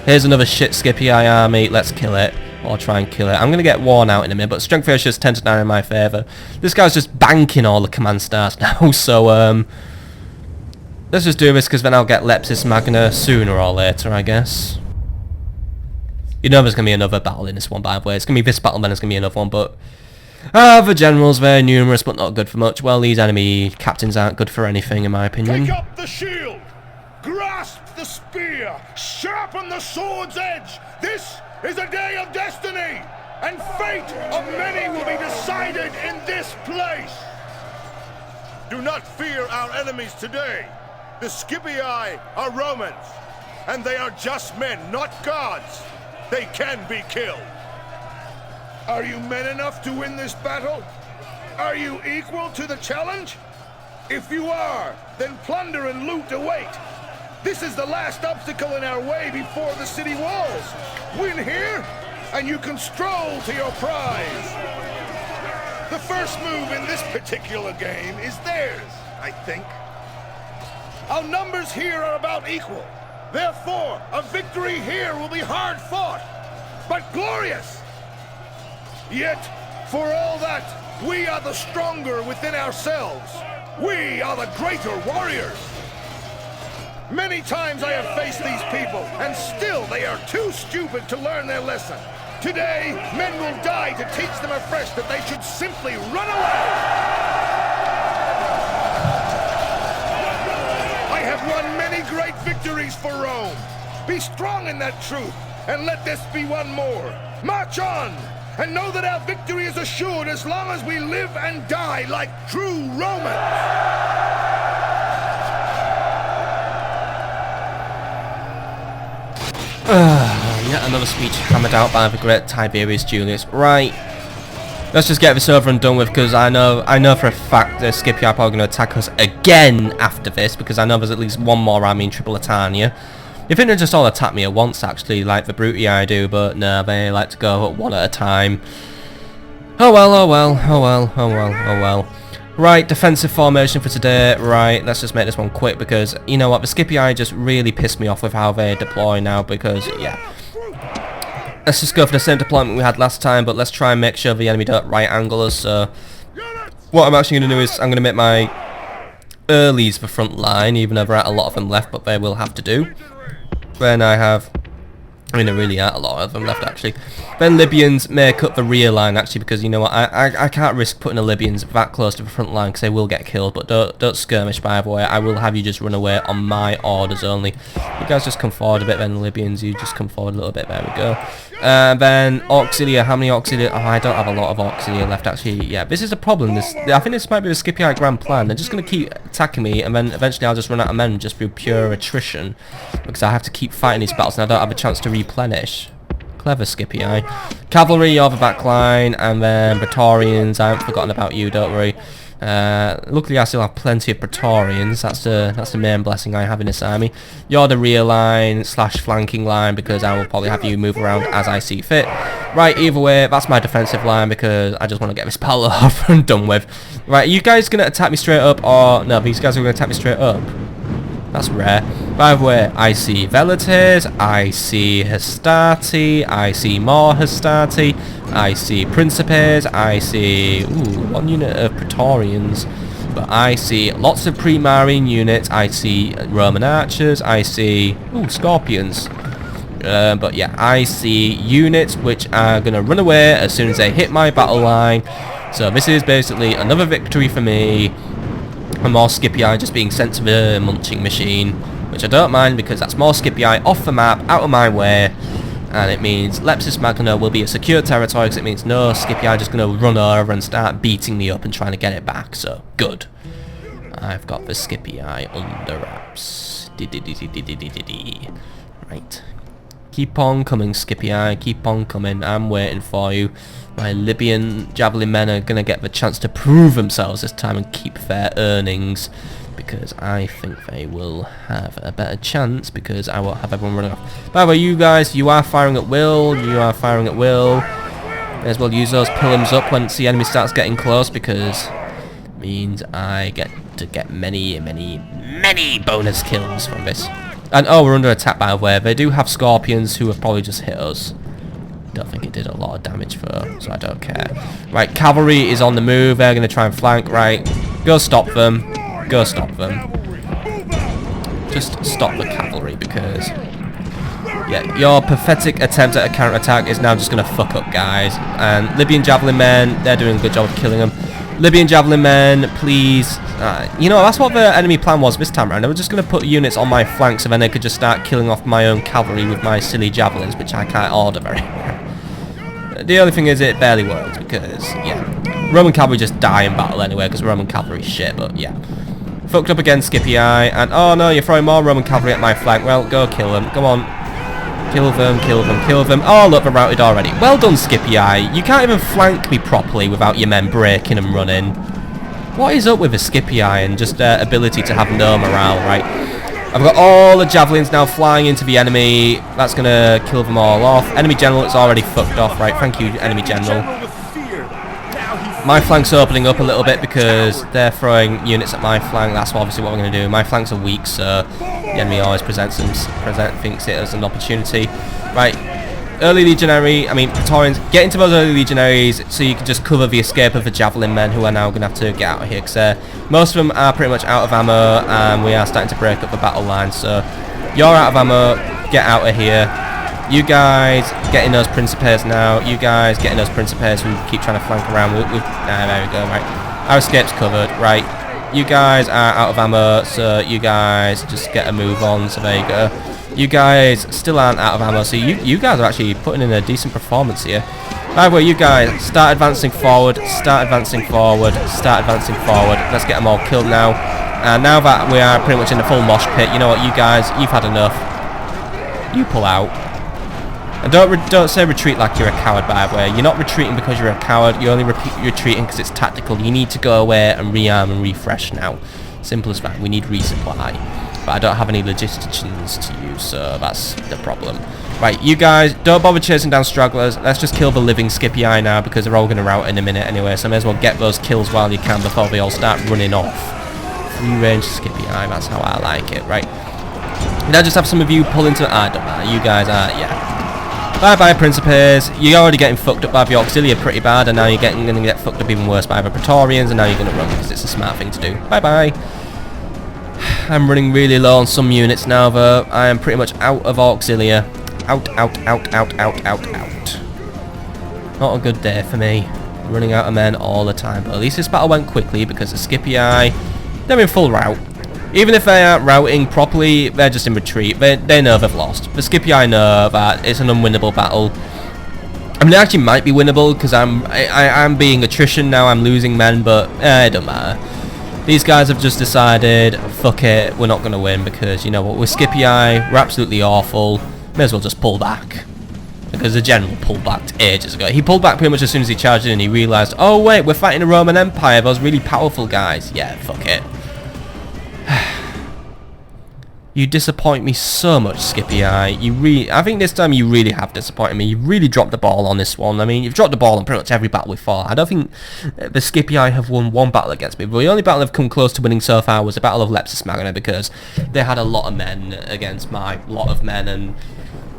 S1: here's another shit Scipii army, let's kill it. Or try and kill it. I'm going to get worn out in a minute, but strength ratio is 10 to 9 in my favour. This guy's just banking all the command stars now, so let's just do this because then I'll get Lepcis Magna sooner or later, I guess. You know there's going to be another battle in this one, by the way. It's going to be this battle, then there's going to be another one, but... the generals, very numerous, but not good for much. Well, these enemy captains aren't good for anything, in my opinion.
S2: Take up the shield! Grasp the spear! Sharpen the sword's edge! This is a day of destiny! And fate of many will be decided in this place! Do not fear our enemies today. The Scipii are Romans, and they are just men, not gods. They can be killed. Are you men enough to win this battle? Are you equal to the challenge? If you are, then plunder and loot await. This is the last obstacle in our way before the city walls. Win here, and you can stroll to your prize. The first move in this particular game is theirs, I think. Our numbers here are about equal. Therefore, a victory here will be hard fought, but glorious. Yet, For all that, we are the stronger within ourselves. We are the greater warriors. Many times I have faced these people, and still they are too stupid to learn their lesson. Today, men will die to teach them afresh that they should simply run away. I have won many great victories for Rome. Be strong in that truth, and let this be one more. March on, and know that our victory is assured as long as we live and die like true Romans.
S1: Yet another speech hammered out by the great Tiberus Julius. Right, let's just get this over and done with, because I know for a fact that Scipii are probably going to attack us again after this, because I know there's at least one more army in Tripolitania. You think they'll just all attack me at once, actually, like the Brutii I do, but no, they like to go one at a time. Oh well, oh well, oh well, oh well, oh well. Right, defensive formation for today. Right, let's just make this one quick, because you know what, the Scipii just really pissed me off with how they deploy now, because yeah. Let's just go for the same deployment we had last time, but let's try and make sure the enemy don't right angle us. So what I'm actually going to do is I'm going to make my earlies the front line, even though there aren't a lot of them left, but they will have to do. Then there really aren't a lot of them left, actually. Then Libyans may cut the rear line, actually, because you know what, I can't risk putting the Libyans that close to the front line, because they will get killed. But don't skirmish, by the way. I will have you just run away on my orders only. You guys just come forward a bit, then the Libyans, you just come forward a little bit. There we go. Then Auxilia, how many Auxilia? Oh, I don't have a lot of Auxilia left, actually. Yeah, this is a problem. I think this might be the Scipii grand plan. They're just going to keep attacking me, and then eventually I'll just run out of men just through pure attrition, because I have to keep fighting these battles, and I don't have a chance to replenish. Clever Scipii. Cavalry over back line, and then Praetorians. I haven't forgotten about you, don't worry. Luckily I still have plenty of Praetorians. That's the main blessing I have in this army. You're the rear line / flanking line, because I will probably have you move around as I see fit. Right, either way, that's my defensive line, because I just want to get this battle off and done with. Right, are you guys going to attack me straight up, or no, these guys are going to attack me straight up? That's rare. By the way, I see Velites, I see Hastati, I see more Hastati, I see Princeps, I see one unit of Praetorians, but I see lots of pre-marine units, I see Roman archers, I see Scorpions. But yeah, I see units which are going to run away as soon as they hit my battle line. So this is basically another victory for me. And more Scipii just being sent to the munching machine, which I don't mind, because that's more Scipii off the map, out of my way, and it means Lepcis Magna will be a secure territory, because it means no Scipii just going to run over and start beating me up and trying to get it back. So good, I've got the Scipii under wraps. Right, keep on coming, Scipii, keep on coming. I'm waiting for you. My Libyan javelin men are going to get the chance to prove themselves this time and keep their earnings, because I think they will have a better chance, because I won't have everyone running off. By the way, you guys, you are firing at will. You are firing at will. May as well use those pilums up once the enemy starts getting close, because it means I get to get many bonus kills from this. And oh, we're under attack, by the way. They do have Scorpions who have probably just hit us. Don't think it did a lot of damage though, so I don't care. Right, cavalry is on the move. They're going to try and flank. Right, go stop them. Go stop them. Just stop the cavalry, because yeah, your pathetic attempt at a counter-attack is now just going to fuck up, guys. And Libyan javelin men, they're doing a good job of killing them. Libyan javelin men, please. You know, that's what the enemy plan was this time around. They were just going to put units on my flanks, and then they could just start killing off my own cavalry with my silly javelins, which I can't order very well. The only thing is, it barely works, because, yeah, Roman cavalry just die in battle anyway, because Roman cavalry is shit, but yeah. Fucked up against Scipii, and oh no, you're throwing more Roman cavalry at my flank. Well, go kill them. Come on. Kill them, kill them, kill them. Oh, look, they're routed already. Well done, Scipii. You can't even flank me properly without your men breaking and running. What is up with the Scipii and just their ability to have no morale, right? I've got all the javelins now flying into the enemy. That's going to kill them all off. Enemy general is already fucked off, right? Thank you, enemy general. My flank's opening up a little bit because they're throwing units at my flank. That's obviously what we're going to do. My flanks are weak, so the enemy always thinks it as an opportunity. Right. early legionary, I mean Praetorians, get into those early legionaries so you can just cover the escape of the javelin men who are now going to have to get out of here, because most of them are pretty much out of ammo and we are starting to break up the battle line. So you're out of ammo, get out of here. You guys getting those Princeps now, you guys getting those Princeps who keep trying to flank around. There we go, right. Our escape's covered, right. You guys are out of ammo, so you guys just get a move on, so there you go. You guys still aren't out of ammo, so you guys are actually putting in a decent performance here. By the way, you guys, start advancing forward, start advancing forward, start advancing forward. Let's get them all killed now. And now that we are pretty much in the full mosh pit, you know what, you guys, you've had enough. You pull out. And don't say retreat like you're a coward, by the way. You're not retreating because you're a coward, you're only retreating because it's tactical. You need to go away and rearm and refresh now. Simple as that, we need resupply. But I don't have any logisticians to use, so that's the problem. Right, you guys, don't bother chasing down stragglers. Let's just kill the living Scipii now, because they're all going to rout in a minute anyway, so may as well get those kills while you can before they all start running off. Free range Scipii, that's how I like it, right? Did I just have some of you pull into... I don't matter, you guys are... yeah. Bye-bye, Princeps. You're already getting fucked up by the Auxilia pretty bad, and now you're going to get fucked up even worse by the Praetorians, and now you're going to run, because it's a smart thing to do. Bye-bye. I'm running really low on some units now, though. I am pretty much out of Auxilia. Out. Not a good day for me. Running out of men all the time. But at least this battle went quickly because the Scipii, they're in full rout. Even if they aren't routing properly, they're just in retreat. They know they've lost. The Scipii know that it's an unwinnable battle. I mean, it actually might be winnable because I'm being attrition now. I'm losing men, but it don't matter. These guys have just decided, fuck it, we're not going to win because, you know what, with Scipii, we're absolutely awful. May as well just pull back. Because the general pulled back ages ago. He pulled back pretty much as soon as he charged in and he realised, oh wait, we're fighting the Roman Empire, those really powerful guys. Yeah, fuck it. You disappoint me so much, Scipii. I think this time you really have disappointed me. You really dropped the ball on this one. I mean, you've dropped the ball on pretty much every battle we fought. I don't think the Scipii have won one battle against me. But the only battle they've come close to winning so far was the Battle of Lepcis Magna, because they had a lot of men against my lot of men, and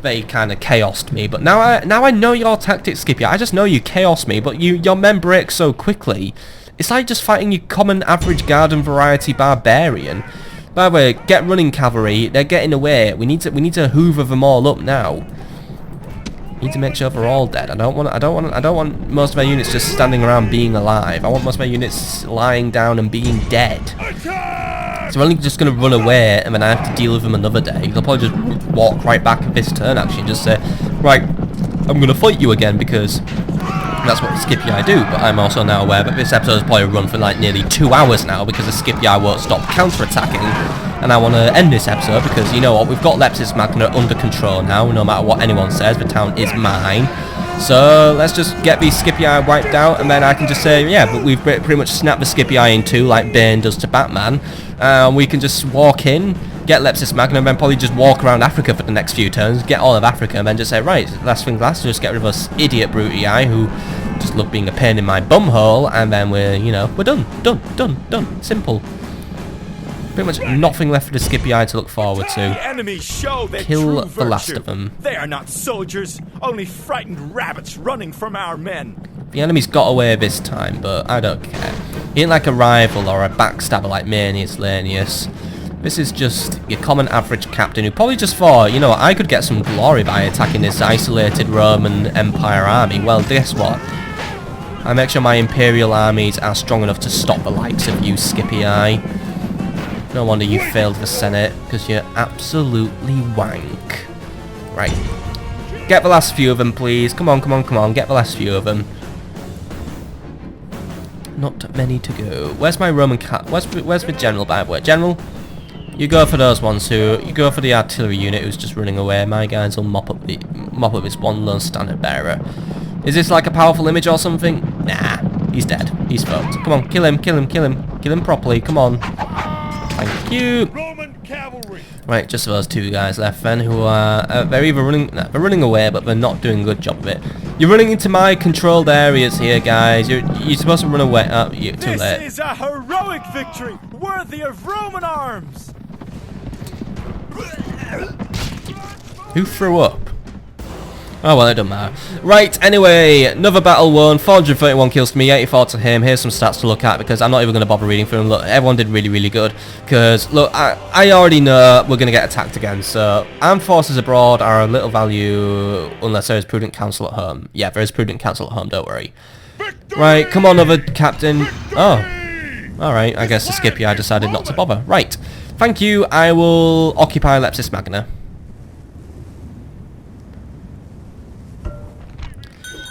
S1: they kind of chaosed me. But now I know your tactics, Scipii. I just know you chaos me, but your men break so quickly. It's like just fighting your common average garden variety barbarian. By the way, get running cavalry. They're getting away. We need to hoover them all up now. We need to make sure they're all dead. I don't want most of my units just standing around being alive. I want most of my units lying down and being dead. So I'm only just going to run away and then I have to deal with them another day. They'll probably just walk right back this turn actually and just say, right, I'm going to fight you again because that's what the Scipii do. But I'm also now aware that this episode has probably run for like nearly 2 hours now because the Scipii won't stop counter-attacking. And I want to end this episode because, you know what, we've got Lepcis Magna under control now. No matter what anyone says, the town is mine. So let's just get these Scipii wiped out, and then I can just say, yeah, but we've pretty much snapped the Scipii in two like Bane does to Batman. We can just walk in, get Lepcis Magna, and then probably just walk around Africa for the next few turns, get all of Africa, and then just say, right, last thing last, just get rid of us idiot Brutii who just love being a pain in my bumhole, and then we're, you know, we're done. Simple. Pretty much nothing left for the Scipii to look forward to.
S3: The enemy show their
S1: Kill
S3: true
S1: the last
S3: virtue.
S1: of them.
S3: They are not soldiers, only frightened rabbits running from our men.
S1: The enemy's got away this time, but I don't care. He ain't like a rival or a backstabber like Manius Lanius. This is just your common average captain who probably just thought, you know what, I could get some glory by attacking this isolated Roman Empire army. Well, guess what? I make sure my Imperial armies are strong enough to stop the likes of you, Scipii. No wonder you failed the Senate, because you're absolutely wank. Right. Get the last few of them, please. Come on, get the last few of them. Not many to go. Where's my Roman cat? Where's the general, by the way? General, you go for those ones who... You go for the artillery unit who's just running away. My guys will mop up this one lone standard bearer. Is this like a powerful image or something? Nah, he's dead. He's fucked. Come on, kill him. Kill him properly. Come on. Thank you.
S2: Roman cavalry.
S1: Right, just those two guys left then, who are they're either running, no, they're running away, but they're not doing a good job of it. You're running into my controlled areas here, guys. You're supposed to run away. Oh, you're too late.
S3: This is a heroic victory, worthy of Roman arms.
S1: Who threw up? Oh well, it doesn't matter. Right, anyway, another battle won, 431 kills to me, 84 to him. Here's some stats to look at because I'm not even going to bother reading through them. Look, everyone did really, really good. Because, look, I already know we're going to get attacked again. So, armed forces abroad are of little value unless there is prudent counsel at home. Yeah, there is prudent counsel at home, don't worry.
S2: Victory!
S1: Right, come on over, Captain.
S2: Victory!
S1: Oh, alright, I guess the Scipii decided not to bother. Right, thank you, I will occupy Lepcis Magna.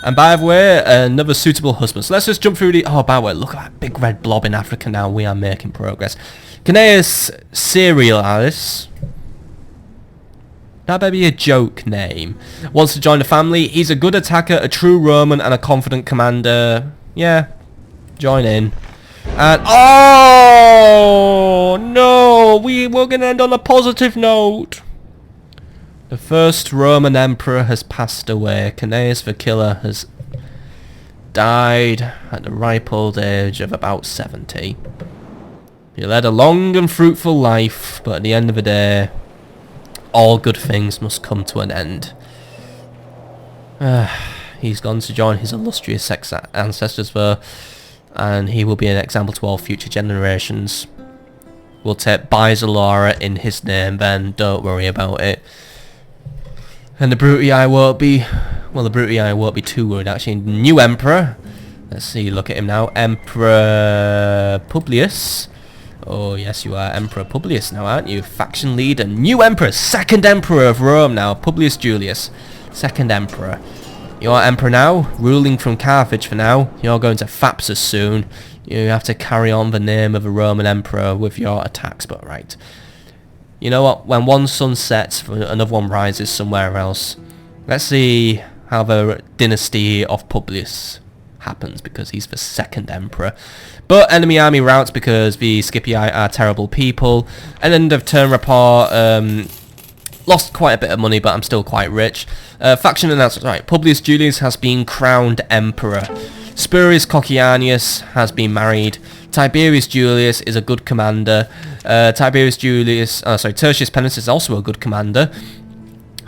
S1: And by the way, another suitable husband. So let's just jump through the... Oh, by the way, look at that big red blob in Africa now. We are making progress. Cnaeus Cerealis. That might be a joke name. Wants to join the family. He's a good attacker, a true Roman, and a confident commander. Yeah, join in. And... Oh, no! We're going to end on a positive note. The first Roman emperor has passed away. Cnaeus the Killer has died at the ripe old age of about 70. He led a long and fruitful life, but at the end of the day, all good things must come to an end. He's gone to join his illustrious ancestors though, and he will be an example to all future generations. We'll take Bisalora in his name then, don't worry about it. And the Brutii won't be... Well, the Brutii won't be too worried, actually. New Emperor. Let's see, look at him now. Emperor Publius. Oh, yes, you are Emperor Publius now, aren't you? Faction leader. New Emperor. Second Emperor of Rome now. Publius Julius. Second Emperor. You're Emperor now. Ruling from Carthage for now. You're going to Thapsus soon. You have to carry on the name of a Roman Emperor with your attacks, but right. You know what, when one sun sets, another one rises somewhere else. Let's see how the dynasty of Publius happens, because he's the second emperor. But enemy army routes because the Scipii are terrible people. And end of turn report, lost quite a bit of money, but I'm still quite rich. Faction announcement, right, Publius Julius has been crowned emperor. Spurius Cocceianus has been married. Tiberus Julius is a good commander. Tertius Penance is also a good commander.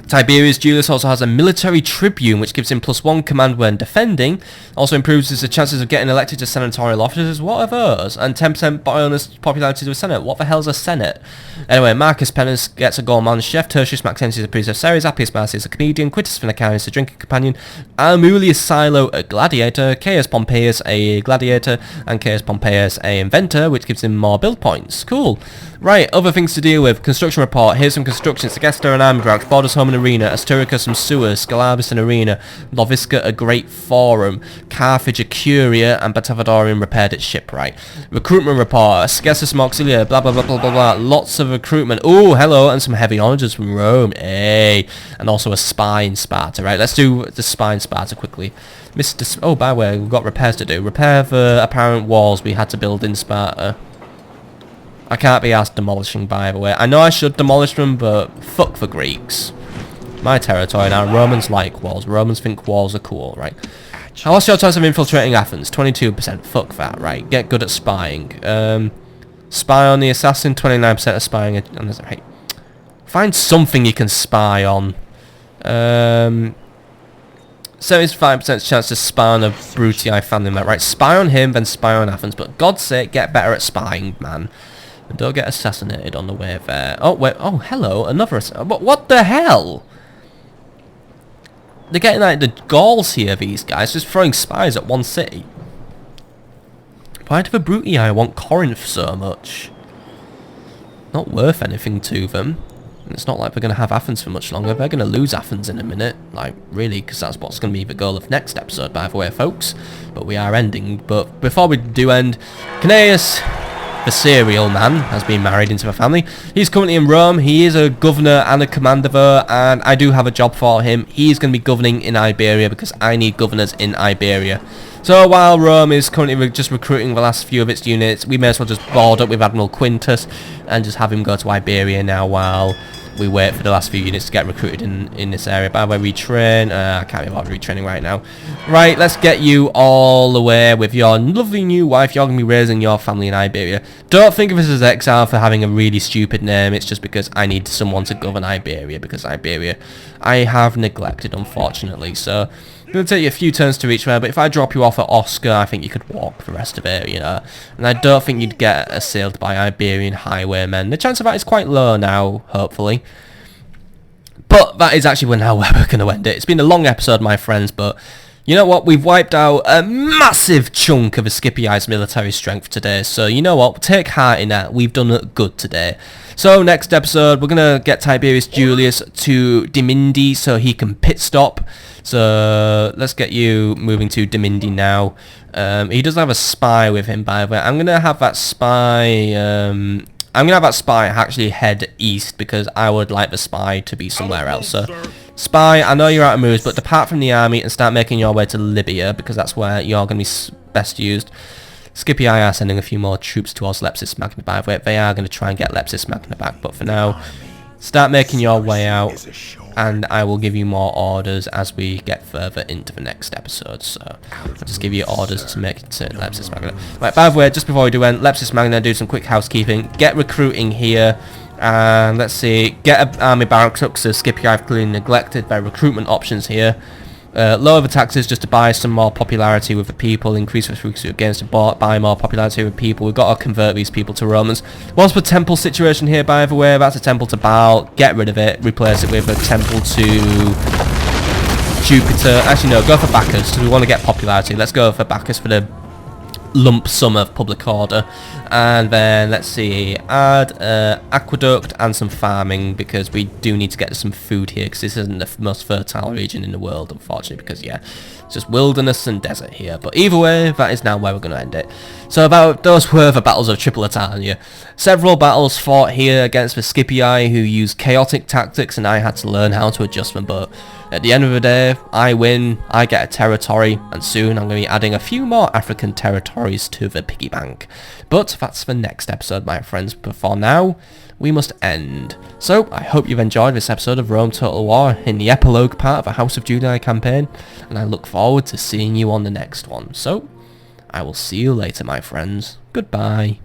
S1: Tiberus Julius also has a military tribune, which gives him +1 command when defending. Also improves his chances of getting elected to senatorial offices. What are those? And 10% bonus popularity to the Senate. What the hell's a Senate? Anyway, Marcus Penance gets a gourmand chef. Tertius Maxentius is a priest of Ceres. Appius Marcius is a comedian. Quintus Finicarius is a drinking companion. Amulius Silo a gladiator. Caius Pompeius a gladiator. And Caius Pompeius a inventor, which gives him more build points. Cool. Right, other things to deal with. Construction report. Here's some constructions. Segesta and army routes. Borders home and arena. Asturicus some sewers. Scalabus an arena. Lovisca a great forum. Carthage a curia. And Batavadorium repaired its shipwright. Recruitment report. Segesta some auxilia. Blah blah blah blah blah blah. Lots of recruitment. Oh, hello. And some heavy honors from Rome. Hey. And also a spy in Sparta. Right, let's do the spy in Sparta quickly. Oh, by the way, we've got repairs to do. Repair the apparent walls we had to build in Sparta. I can't be asked demolishing, by the way. I know I should demolish them, but fuck the Greeks. My territory now. Romans like walls. Romans think walls are cool, right? What's your chance of infiltrating Athens? 22%. Fuck that, right? Get good at spying. Spy on the assassin. 29% of spying. Right. Find something you can spy on. 75% chance to spy on a Brutii family member. Right, spy on him, then spy on Athens. But God's sake, get better at spying, man. And don't get assassinated on the way there. Oh, wait. Oh, hello. Another... What the hell? They're getting like the Gauls here, these guys. Just throwing spies at one city. Why do the Brutii want Corinth so much? Not worth anything to them. It's not like we're going to have Athens for much longer. They're going to lose Athens in a minute. Like, really, because that's what's going to be the goal of next episode, by the way, folks. But we are ending. But before we do end, Cnaeus, the serial man, has been married into the family. He's currently in Rome. He is a governor and a commander there, and I do have a job for him. He's going to be governing in Iberia because I need governors in Iberia. So while Rome is currently just recruiting the last few of its units, we may as well just board up with Admiral Quintus and just have him go to Iberia now while we wait for the last few units to get recruited in this area. By the way, retrain. I can't be bothered retraining right now. Right, let's get you all the way with your lovely new wife. You're going to be raising your family in Iberia. Don't think of us as exile for having a really stupid name. It's just because I need someone to govern Iberia, because Iberia I have neglected, unfortunately. So it's going to take you a few turns to reach there, but if I drop you off at Oscar, I think you could walk the rest of it, you know. And I don't think you'd get assailed by Iberian highwaymen. The chance of that is quite low now, hopefully. But that is actually where we're going to end it. It's been a long episode, my friends, but you know what? We've wiped out a massive chunk of Scipii's military strength today. So you know what? Take heart in that. We've done it good today. So next episode, we're going to get Tiberus Julius to Dimindi so he can pit stop. So let's get you moving to Dimindi now. He does have a spy with him, by the way. I'm going to have that spy... actually head east because I would like the spy to be somewhere else. So, spy, I know you're out of moves, but depart from the army and start making your way to Libya because that's where you're going to be best used. Scipii are sending a few more troops towards Lepcis Magna, by the way. They are going to try and get Lepcis Magna back, but for now, start making your way out, and I will give you more orders as we get further into the next episode. So I'll just give you orders to make it to Lepcis Magna. Right, by the way, just before we do end, Lepcis Magna, do some quick housekeeping. Get recruiting here, and let's see, get an army barracks up because Scipii have clearly neglected their recruitment options here. Lower the taxes just to buy some more popularity with the people, increase the frequency of games to buy more popularity with people. We've got to convert these people to Romans. What's the temple situation here, by the way? That's a temple to Baal. Get rid of it. Replace it with a temple to Jupiter. Actually, no, go for Bacchus because we want to get popularity. Let's go for Bacchus for the lump sum of public order. And then let's see, add aqueduct and some farming because we do need to get some food here because this isn't the most fertile region in the world, unfortunately, because yeah, it's just wilderness and desert here. But either way, that is now where we're going to end it. So about those were the battles of Tripolitania. Several battles fought here against the Scipii who used chaotic tactics, and I had to learn how to adjust them. But at the end of the day, I win, I get a territory, and soon I'm going to be adding a few more African territories to the piggy bank. But that's the next episode, my friends. But for now, we must end. So I hope you've enjoyed this episode of Rome Total War in the epilogue part of the House of Judaea campaign, and I look forward to seeing you on the next one. So I will see you later, my friends. Goodbye.